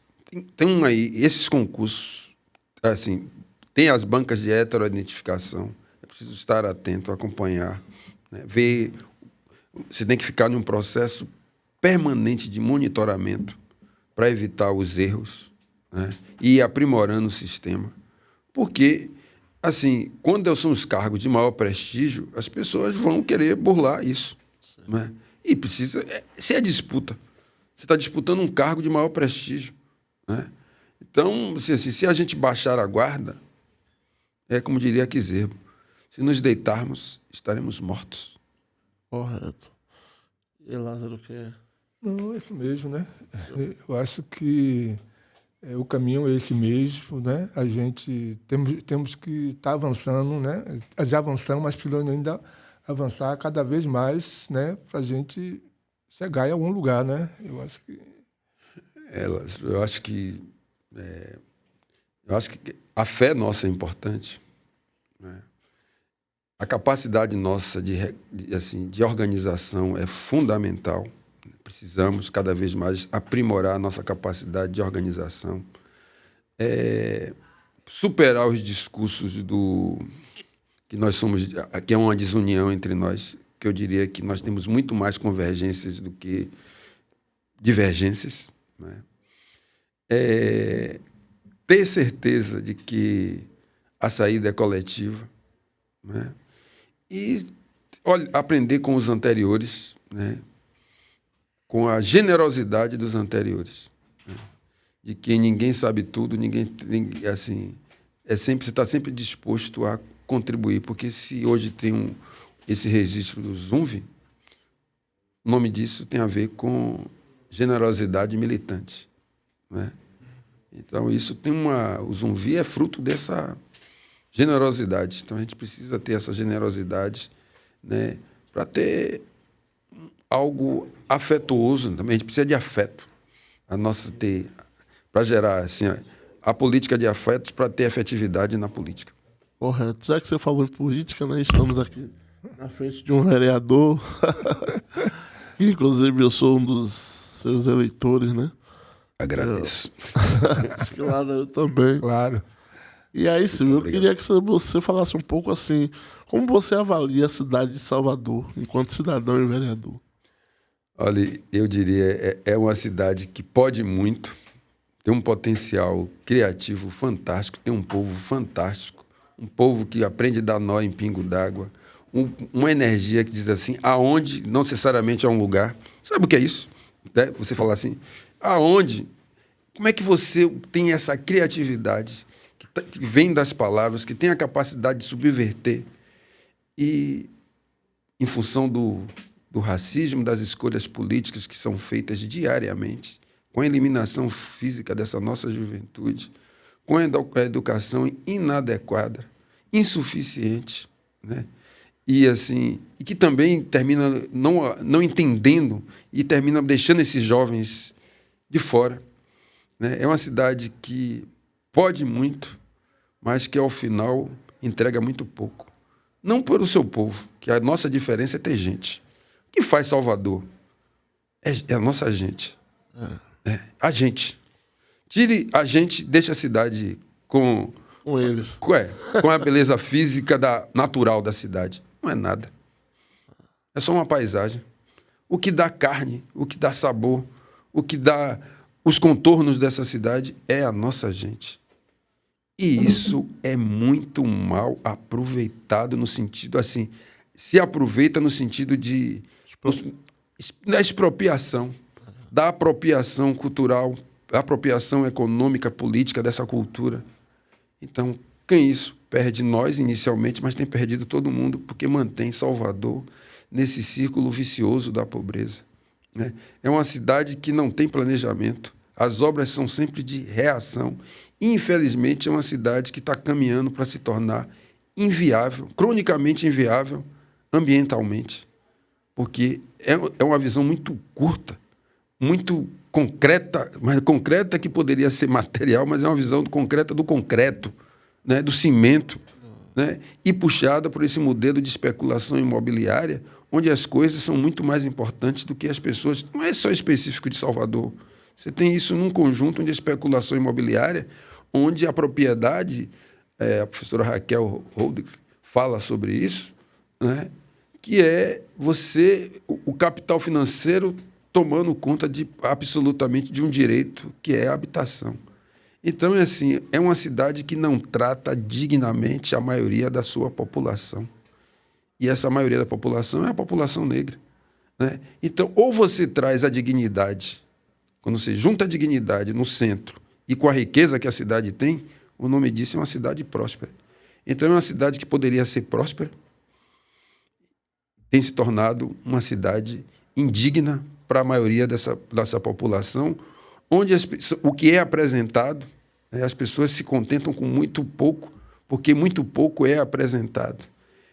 Tem aí, esses concursos, assim, tem as bancas de heteroidentificação. É preciso estar atento, acompanhar, né? Ver. Você tem que ficar num processo permanente de monitoramento para evitar os erros, né? E ir aprimorando o sistema. Porque, assim, quando são os cargos de maior prestígio, as pessoas vão querer burlar isso. Né? E precisa... Se é disputa. Você está disputando um cargo de maior prestígio. Né? Então, se a gente baixar a guarda, é como diria Kizerbo, se nos deitarmos, estaremos mortos. Correto. E Lázaro, quer? Não, é isso mesmo, né? Eu acho que o caminho é esse mesmo, né? A gente temos que estar avançando, né? Já avançamos, mas precisamos ainda avançar cada vez mais, né? Para a gente chegar em algum lugar, né? Eu acho que a fé nossa é importante, né? A capacidade nossa de organização é fundamental. Precisamos cada vez mais aprimorar a nossa capacidade de organização, superar os discursos que é uma desunião entre nós, que eu diria que nós temos muito mais convergências do que divergências, né? Ter certeza de que a saída é coletiva, né? E aprender com os anteriores, né? Com a generosidade dos anteriores, né? De que ninguém sabe tudo, assim, você está sempre disposto a contribuir, porque se hoje tem esse registro do ZUNV, o nome disso tem a ver com generosidade militante, né? Então, isso tem o Zumbi é fruto dessa generosidade. Então, a gente precisa ter essa generosidade, né, para ter algo afetuoso. Também a gente precisa de afeto. Para gerar assim, a política de afetos para ter efetividade na política. Correto. Já que você falou em política, né? Estamos aqui na frente de um vereador. Inclusive, eu sou um dos seus eleitores, né? Agradeço. Acho que lá eu também. Claro. E aí, Silvio, eu queria que você falasse um pouco assim, como você avalia a cidade de Salvador, enquanto cidadão e vereador? Olha, eu diria, é uma cidade que pode muito, tem um potencial criativo fantástico, tem um povo fantástico, um povo que aprende a dar nó em pingo d'água, uma energia que diz assim, aonde não necessariamente é um lugar. Sabe o que é isso? Né? Você falar assim, aonde? Como é que você tem essa criatividade que vem das palavras, que tem a capacidade de subverter e, em função do racismo, das escolhas políticas que são feitas diariamente, com a eliminação física dessa nossa juventude, com a educação inadequada, insuficiente, né? E que também termina não entendendo e termina deixando esses jovens de fora, né? É uma cidade que pode muito, mas que ao final entrega muito pouco. Não para o seu povo, que a nossa diferença é ter gente. O que faz Salvador? É a nossa gente. A gente. Tire a gente, deixa a cidade com eles. Com a beleza física natural da cidade. Não é nada. É só uma paisagem. O que dá carne, o que dá sabor, o que dá os contornos dessa cidade é a nossa gente. E isso é muito mal aproveitado no sentido assim, se aproveita no sentido da expropriação, da apropriação cultural, da apropriação econômica, política dessa cultura. Então, quem isso? Perde nós inicialmente, mas tem perdido todo mundo, porque mantém Salvador nesse círculo vicioso da pobreza, né? É uma cidade que não tem planejamento, as obras são sempre de reação. Infelizmente, é uma cidade que está caminhando para se tornar inviável, cronicamente inviável, ambientalmente, porque é uma visão muito curta, muito concreta, mas concreta que poderia ser material, mas é uma visão concreta do concreto, né, do cimento, né, e puxada por esse modelo de especulação imobiliária, onde as coisas são muito mais importantes do que as pessoas. Não é só específico de Salvador. Você tem isso num conjunto de especulação imobiliária, onde a propriedade, a professora Raquel Holding fala sobre isso, né, que é o capital financeiro tomando conta absolutamente de um direito que é a habitação. Então, é uma cidade que não trata dignamente a maioria da sua população. E essa maioria da população é a população negra, né? Então, ou você traz a dignidade, quando você junta a dignidade no centro e com a riqueza que a cidade tem, o nome disso é uma cidade próspera. Então, é uma cidade que poderia ser próspera, tem se tornado uma cidade indigna para a maioria dessa população, onde o que é apresentado, né, as pessoas se contentam com muito pouco, porque muito pouco é apresentado.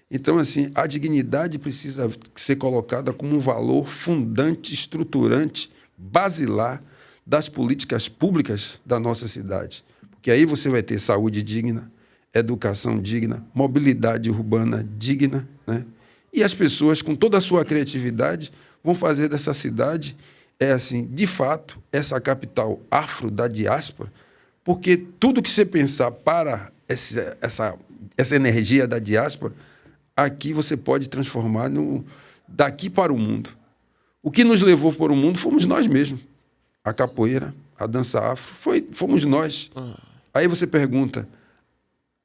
Então, a dignidade precisa ser colocada como um valor fundante, estruturante, basilar das políticas públicas da nossa cidade. Porque aí você vai ter saúde digna, educação digna, mobilidade urbana digna, né? E as pessoas, com toda a sua criatividade, vão fazer dessa cidade, de fato, essa capital afro da diáspora, porque tudo que você pensar para essa energia da diáspora, aqui você pode transformar daqui para o mundo. O que nos levou para o mundo fomos nós mesmos. A capoeira, a dança afro, fomos nós. Aí você pergunta,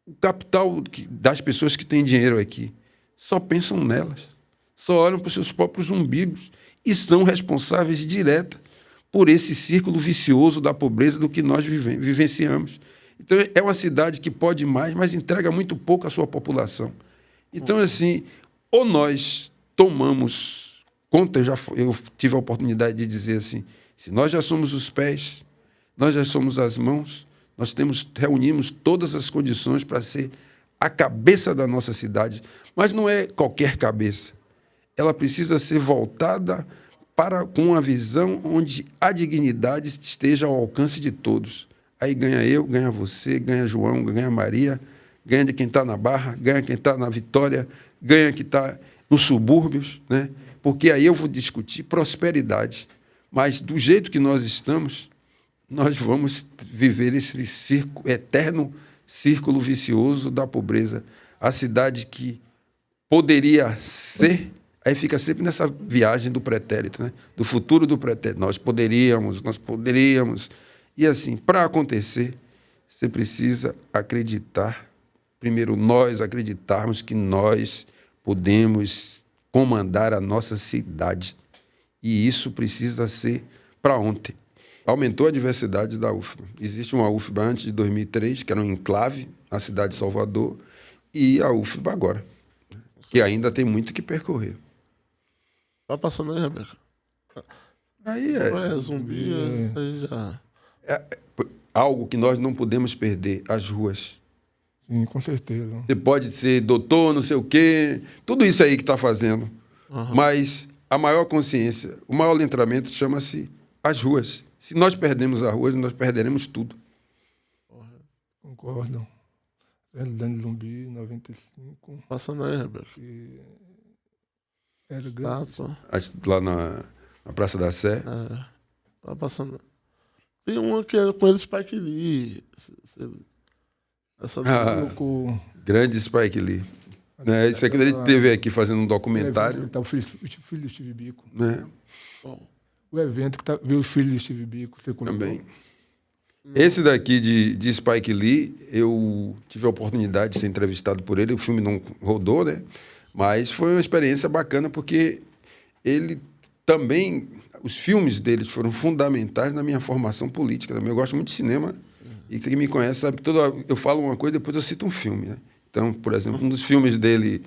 o capital das pessoas que têm dinheiro aqui, só pensam nelas, só olham para os seus próprios umbigos e são responsáveis direta por esse círculo vicioso da pobreza do que nós vivenciamos. Então, é uma cidade que pode mais, mas entrega muito pouco à sua população. Então, ou nós tomamos eu tive a oportunidade de dizer assim, se nós já somos os pés, nós já somos as mãos, nós reunimos todas as condições para ser a cabeça da nossa cidade, mas não é qualquer cabeça. Ela precisa ser voltada com uma visão onde a dignidade esteja ao alcance de todos. Aí ganha eu, ganha você, ganha João, ganha Maria, ganha de quem está na Barra, ganha quem está na Vitória, ganha quem está nos subúrbios, né? Porque aí eu vou discutir prosperidade. Mas do jeito que nós estamos, nós vamos viver esse eterno círculo vicioso da pobreza. A cidade que poderia ser, aí fica sempre nessa viagem do pretérito, né? Do futuro do pretérito. Nós poderíamos. E assim, para acontecer, você precisa acreditar. Primeiro, nós acreditarmos que nós podemos comandar a nossa cidade. E isso precisa ser para ontem. Aumentou a diversidade da UFBA. Existe uma UFBA antes de 2003, que era um enclave na cidade de Salvador, e a UFBA agora, que ainda tem muito que percorrer. Vai passando aí, Rebeca. Aí Zumbi, aí já... algo que nós não podemos perder, as ruas. Sim, com certeza. Você pode ser doutor, não sei o quê, tudo isso aí que está fazendo. Mas a maior consciência, o maior letramento chama-se as ruas. Se nós perdemos as ruas, nós perderemos tudo. Concordo. Dani Zumbi, 95. Passando aí, Rebeca. Era grande. Lá na Praça da Sé. Tá passando. Tem uma que é com ele, Spike Lee. Essa Grande Spike Lee. Isso é quando ele esteve aqui fazendo um documentário. Tá o filho do Steve Biko. O evento que veio o filho do Steve Biko. Também. Esse daqui de Spike Lee, eu tive a oportunidade de ser entrevistado por ele. O filme não rodou, né? Mas foi uma experiência bacana porque ele também... Os filmes deles foram fundamentais na minha formação política também. Eu gosto muito de cinema e quem me conhece sabe que eu falo uma coisa e depois eu cito um filme, né? Então, por exemplo, um dos filmes dele,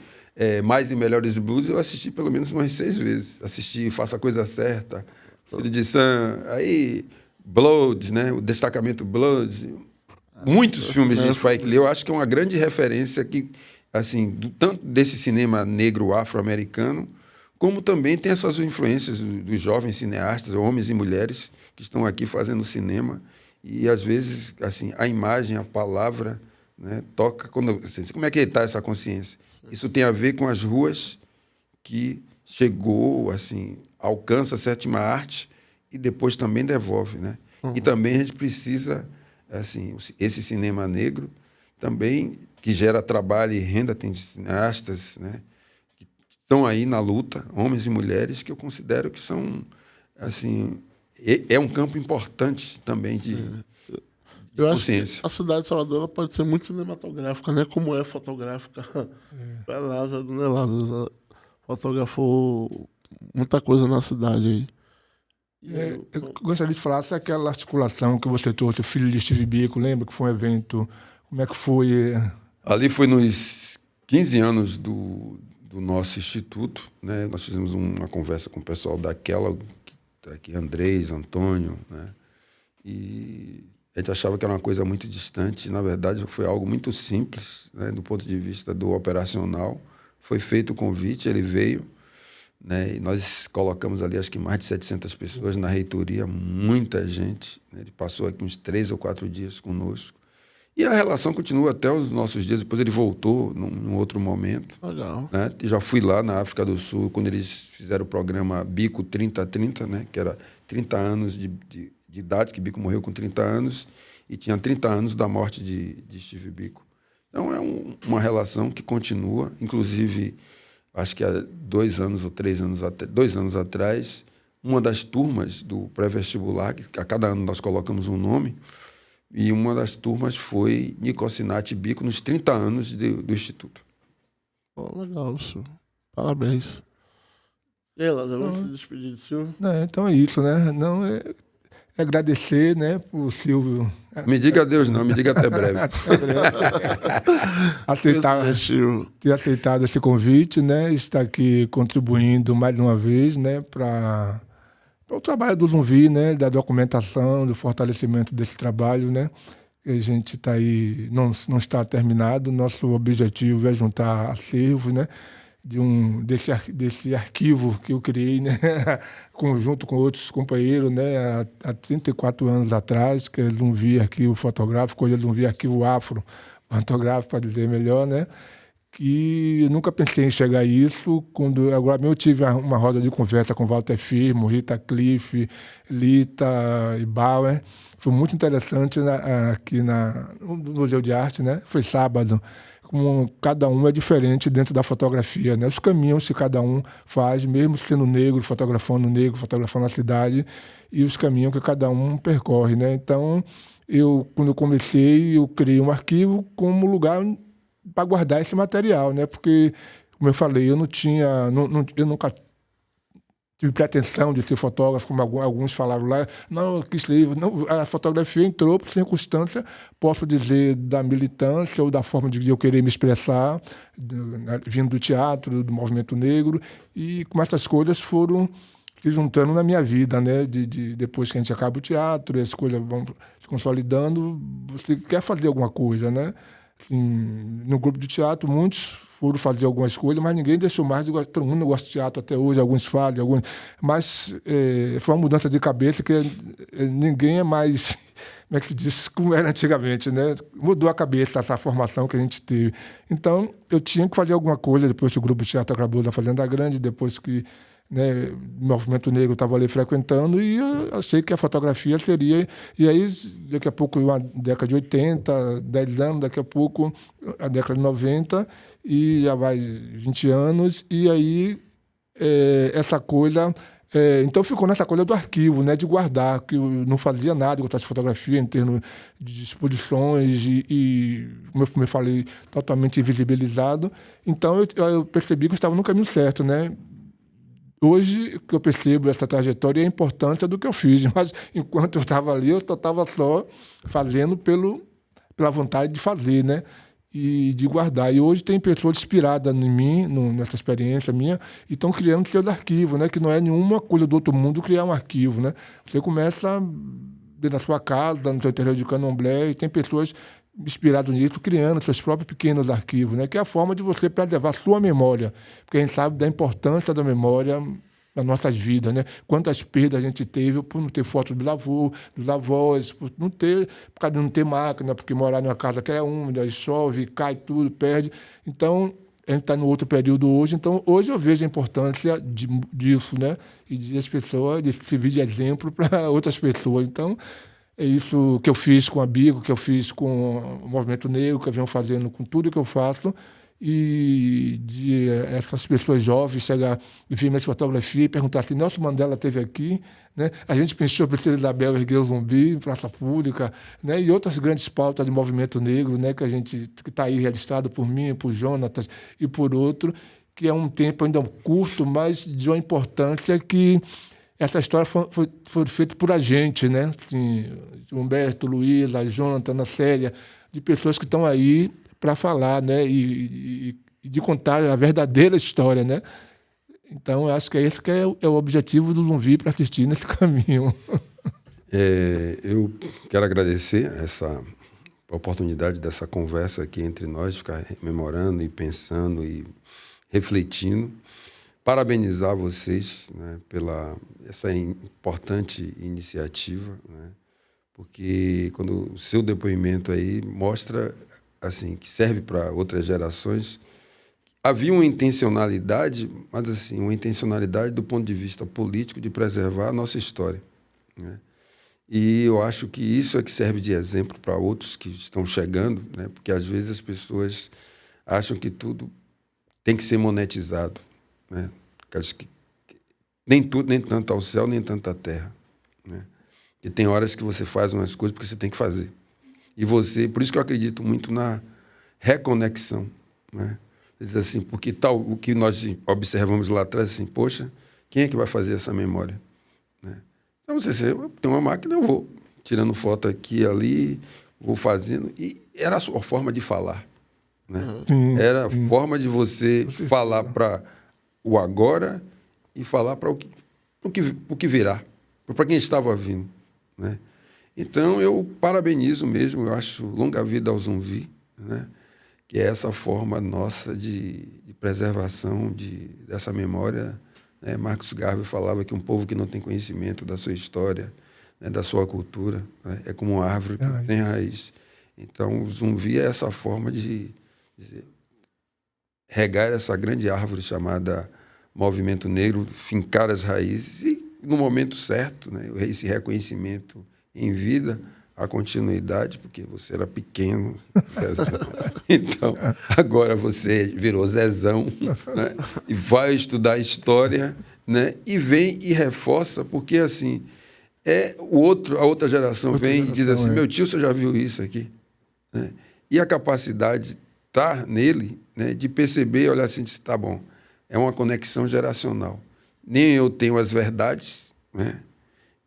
Mais e Melhores Blues, eu assisti pelo menos umas 6 vezes. Assisti Faça a Coisa Certa, Filho de Sam, aí Blood, né? O Destacamento Blood. Muitos filmes de Spike Lee. Eu acho que é uma grande referência que, assim, tanto desse cinema negro afro-americano, como também tem essas influências dos jovens cineastas, homens e mulheres, que estão aqui fazendo cinema. E, às vezes, assim, a imagem, a palavra, né, toca... Assim, como é que está essa consciência? Isso tem a ver com as ruas que chegou, assim, alcança a sétima arte e depois também devolve, né? E também a gente precisa, assim, esse cinema negro também, que gera trabalho e renda, tem cineastas, né? Estão aí na luta, homens e mulheres, que eu considero que são, assim, é um campo importante também de consciência. Acho que a cidade de Salvador ela pode ser muito cinematográfica, né? Como é fotográfica. Lázaro, né, Lázaro? Fotografou muita coisa na cidade aí. Eu gostaria de falar daquela articulação que você trouxe, o filho de Steve Biko, lembra que foi um evento, como é que foi? Ali foi nos 15 anos do nosso instituto, né? Nós fizemos uma conversa com o pessoal da Kellogg, aqui, Andrés, Antônio, né? E a gente achava que era uma coisa muito distante, na verdade foi algo muito simples, né? Do ponto de vista do operacional. Foi feito o convite, ele veio, né? E nós colocamos ali acho que mais de 700 pessoas na reitoria, muita gente, né? Ele passou aqui uns 3 ou 4 dias conosco. E a relação continua até os nossos dias. Depois ele voltou num outro momento. Legal. Né? Já fui lá na África do Sul, quando eles fizeram o programa Biko 30-30, né? Que era 30 anos de idade, que Biko morreu com 30 anos, e tinha 30 anos da morte de Steve Biko. Então é uma relação que continua. Inclusive, acho que há 2 anos ou 3 anos, 2 anos atrás, uma das turmas do pré-vestibular, que a cada ano nós colocamos um nome, e uma das turmas foi Nicosinati Biko, nos 30 anos do Instituto. Legal, senhor. Parabéns. E aí, Lázaro, vamos se despedir do senhor? Então é isso, né? Não, agradecer, né, por Silvio Me diga adeus não, me diga até breve. ter aceitado esse convite, né, estar aqui contribuindo mais uma vez, né, para o trabalho do Zumbi, né, da documentação, do fortalecimento desse trabalho, né. A gente está aí, não está terminado. Nosso objetivo é juntar acervos, né, desse arquivo que eu criei, né, junto com outros companheiros, né, há 34 anos atrás, que eu não vi arquivo fotográfico, hoje eu não vi arquivo afro fotográfico, para dizer melhor, né, que eu nunca pensei em chegar a isso. Agora mesmo eu tive uma roda de conversa com Walter Firmo, Rita Cliff, Lita e Bauer. Foi muito interessante aqui no Museu de Arte, né? Foi sábado. Como cada um é diferente dentro da fotografia, né? Os caminhos que cada um faz, mesmo sendo negro, fotografando a cidade, e os caminhos que cada um percorre, né? Então, quando eu comecei, eu criei um arquivo como lugar para guardar esse material, né? Porque, como eu falei, eu nunca tive pretensão de ser fotógrafo, como alguns falaram lá. Não, eu quis livro. Não, a fotografia entrou por circunstância, posso dizer, da militância ou da forma de eu querer me expressar, vindo do teatro, do movimento negro, e como essas coisas foram se juntando na minha vida, né? Depois que a gente acaba o teatro, as coisas vão se consolidando, você quer fazer alguma coisa, né? Assim, no grupo de teatro, muitos foram fazer algumas coisas, mas ninguém deixou mais de gostar. Todo mundo gosta de teatro até hoje, alguns falam, mas foi uma mudança de cabeça que ninguém é mais, como é que diz, como era antigamente, né? Mudou a cabeça essa formação que a gente teve. Então, eu tinha que fazer alguma coisa depois que o grupo de teatro acabou da Fazenda Grande, depois que, né, o movimento negro estava ali frequentando, e eu achei que a fotografia seria. E aí, daqui a pouco, uma década de 80, 10 anos, daqui a pouco, a década de 90, e já vai 20 anos, e aí essa coisa. Então ficou nessa coisa do arquivo, né, de guardar, que eu não fazia nada com essas fotografias em termos de exposições e, como eu falei, totalmente invisibilizado. Então eu percebi que eu estava no caminho certo, né? Hoje, que eu percebo essa trajetória, é importante do que eu fiz, mas enquanto eu estava ali, eu estava só fazendo pela vontade de fazer, né? E de guardar. E hoje tem pessoas inspiradas em mim, nessa experiência minha, e estão criando seus arquivos, né? Que não é nenhuma coisa do outro mundo criar um arquivo, né? Você começa dentro da sua casa, no seu terreiro de candomblé, e tem pessoas inspirado nisso, criando seus próprios pequenos arquivos, né? Que é a forma de você preservar sua memória, porque a gente sabe da importância da memória nas nossas vidas, né? Quantas perdas a gente teve por não ter fotos dos avós, por causa de não ter máquina, porque morar numa casa que é úmida, chove, cai tudo, perde. Então, a gente está no outro período hoje, então hoje eu vejo a importância disso, né? E de as pessoas, de servir de exemplo para outras pessoas. Então, é isso que eu fiz com a Bigo, que eu fiz com o Movimento Negro, que eu venho fazendo com tudo que eu faço, e de essas pessoas jovens chegar e ver minhas fotografias e perguntar se Nelson Mandela esteve aqui, né? A gente pensou em Princesa Isabel erguer o Zumbi em praça pública, né? E outras grandes pautas de movimento negro, né? Que está aí registrado por mim, por Jonatas e por outro, que é um tempo ainda curto, mas de uma importância que essa história foi feita por a gente, né? Assim, Humberto, Luísa, Jonathan, Ana Célia, de pessoas que estão aí para falar, né? E de contar a verdadeira história, né? Então, eu acho que esse que é o objetivo do Zumbi para assistir nesse caminho. Eu quero agradecer essa oportunidade dessa conversa aqui entre nós, ficar memorando e pensando e refletindo. Parabenizar vocês, né, pela essa importante iniciativa, né, porque quando o seu depoimento aí mostra assim que serve para outras gerações. Havia uma intencionalidade, mas assim, uma intencionalidade do ponto de vista político de preservar a nossa história, né? E eu acho que isso é que serve de exemplo para outros que estão chegando, né? Porque às vezes as pessoas acham que tudo tem que ser monetizado, né? Acho que nem tudo, nem tanto ao céu, nem tanto à terra, né? E tem horas que você faz umas coisas porque você tem que fazer. E você, por isso que eu acredito muito na reconexão, né? Diz assim, porque tal o que nós observamos lá atrás, assim, poxa, quem é que vai fazer essa memória, né? Então, eu tenho uma máquina, eu vou tirando foto aqui e ali, vou fazendo. E era a sua forma de falar. Né? Era a forma de você falar para o agora e falar para o que virá, para quem estava vindo. Né? Então, eu parabenizo mesmo, eu acho longa vida ao Zumbi, né? Que é essa forma nossa de preservação dessa memória. Né? Marcos Garvey falava que um povo que não tem conhecimento da sua história, né, da sua cultura, né, é como uma árvore que não tem raiz. Então, o Zumbi é essa forma de regar essa grande árvore chamada movimento negro, fincar as raízes e, no momento certo, né, esse reconhecimento em vida, a continuidade, porque você era pequeno, Zezão. Então, agora você virou Zezão, né, e vai estudar história, né, e vem e reforça, porque assim, a outra geração vem e diz assim, meu tio, você já viu isso aqui? Né? E a capacidade está nele, né, de perceber, olhar assim, tá bom, é uma conexão geracional. Nem eu tenho as verdades, né?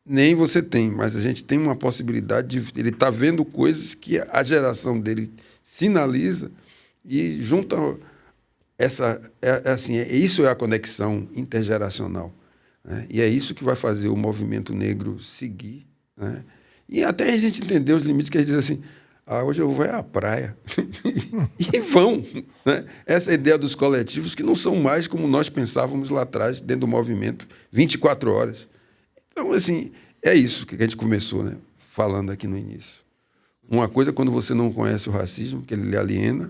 Nem você tem, mas a gente tem uma possibilidade de... Ele está vendo coisas que a geração dele sinaliza e junta isso é a conexão intergeracional. Né? E é isso que vai fazer o movimento negro seguir. Né? E até a gente entender os limites, que a gente diz assim, hoje eu vou à praia. E vão. Né? Essa ideia dos coletivos que não são mais como nós pensávamos lá atrás, dentro do movimento, 24 horas. Então, assim, é isso que a gente começou, né, falando aqui no início. Uma coisa é quando você não conhece o racismo, que ele lhe aliena.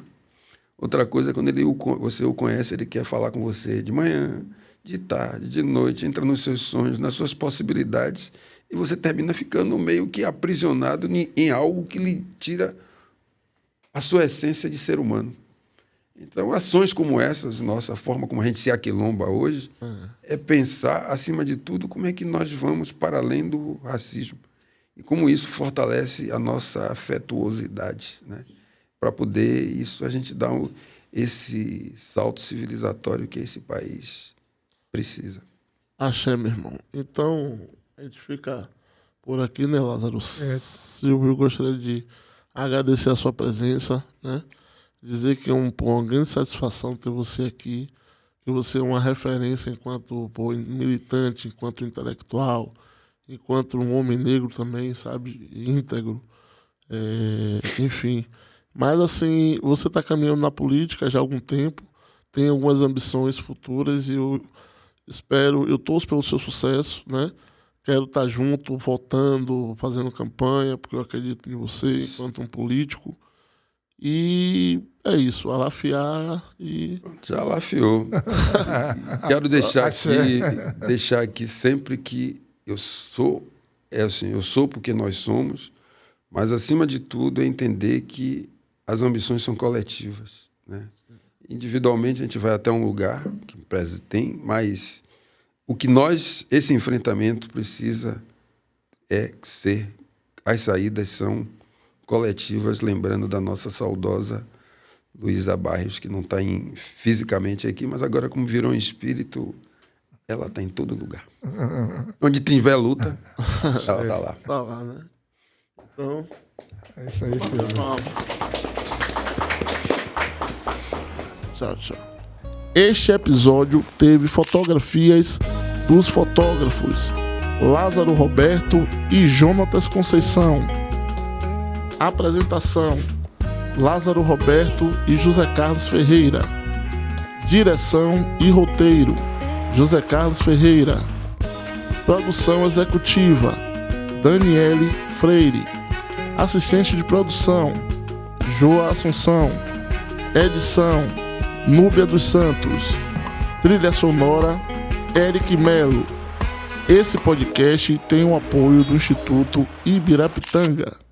Outra coisa é quando você o conhece, ele quer falar com você de manhã, de tarde, de noite, entra nos seus sonhos, nas suas possibilidades, e você termina ficando meio que aprisionado em algo que lhe tira a sua essência de ser humano. Então, ações como essas, nossa forma como a gente se aquilomba hoje, é pensar, acima de tudo, como é que nós vamos para além do racismo e como isso fortalece a nossa afetuosidade, né? Para poder isso a gente dar esse salto civilizatório que esse país precisa. Axé, meu irmão. Então, a gente fica por aqui, né, Lázaro? Silvio, eu gostaria de agradecer a sua presença, né? Dizer que é uma grande satisfação ter você aqui, que você é uma referência enquanto militante, enquanto intelectual, enquanto um homem negro também, sabe, íntegro, enfim. Mas, assim, você está caminhando na política já há algum tempo, tem algumas ambições futuras e eu torço pelo seu sucesso, né? Quero estar junto, votando, fazendo campanha, porque eu acredito em você enquanto um político. E é isso, alafiar e... Já alafiou. Quero deixar aqui sempre que eu sou porque nós somos, mas acima de tudo é entender que as ambições são coletivas. Né? Individualmente a gente vai até um lugar que tem, mas o que esse enfrentamento precisa ser, as saídas são coletivas, lembrando da nossa saudosa Luísa Barrios, que não está fisicamente aqui, mas agora, como virou um espírito, ela está em todo lugar. Onde tiver luta, ela está lá. Está lá, né? Então, é isso aí, Silvio. Tchau, tchau. Este episódio teve fotografias dos fotógrafos Lázaro Roberto e Jonatas Conceição. Apresentação: Lázaro Roberto e José Carlos Ferreira. Direção e roteiro: José Carlos Ferreira. Produção executiva: Daniele Freire. Assistente de produção: Joa Assunção. Edição: Núbia dos Santos. Trilha sonora: Eric Melo. Esse podcast tem o apoio do Instituto Ibirapitanga.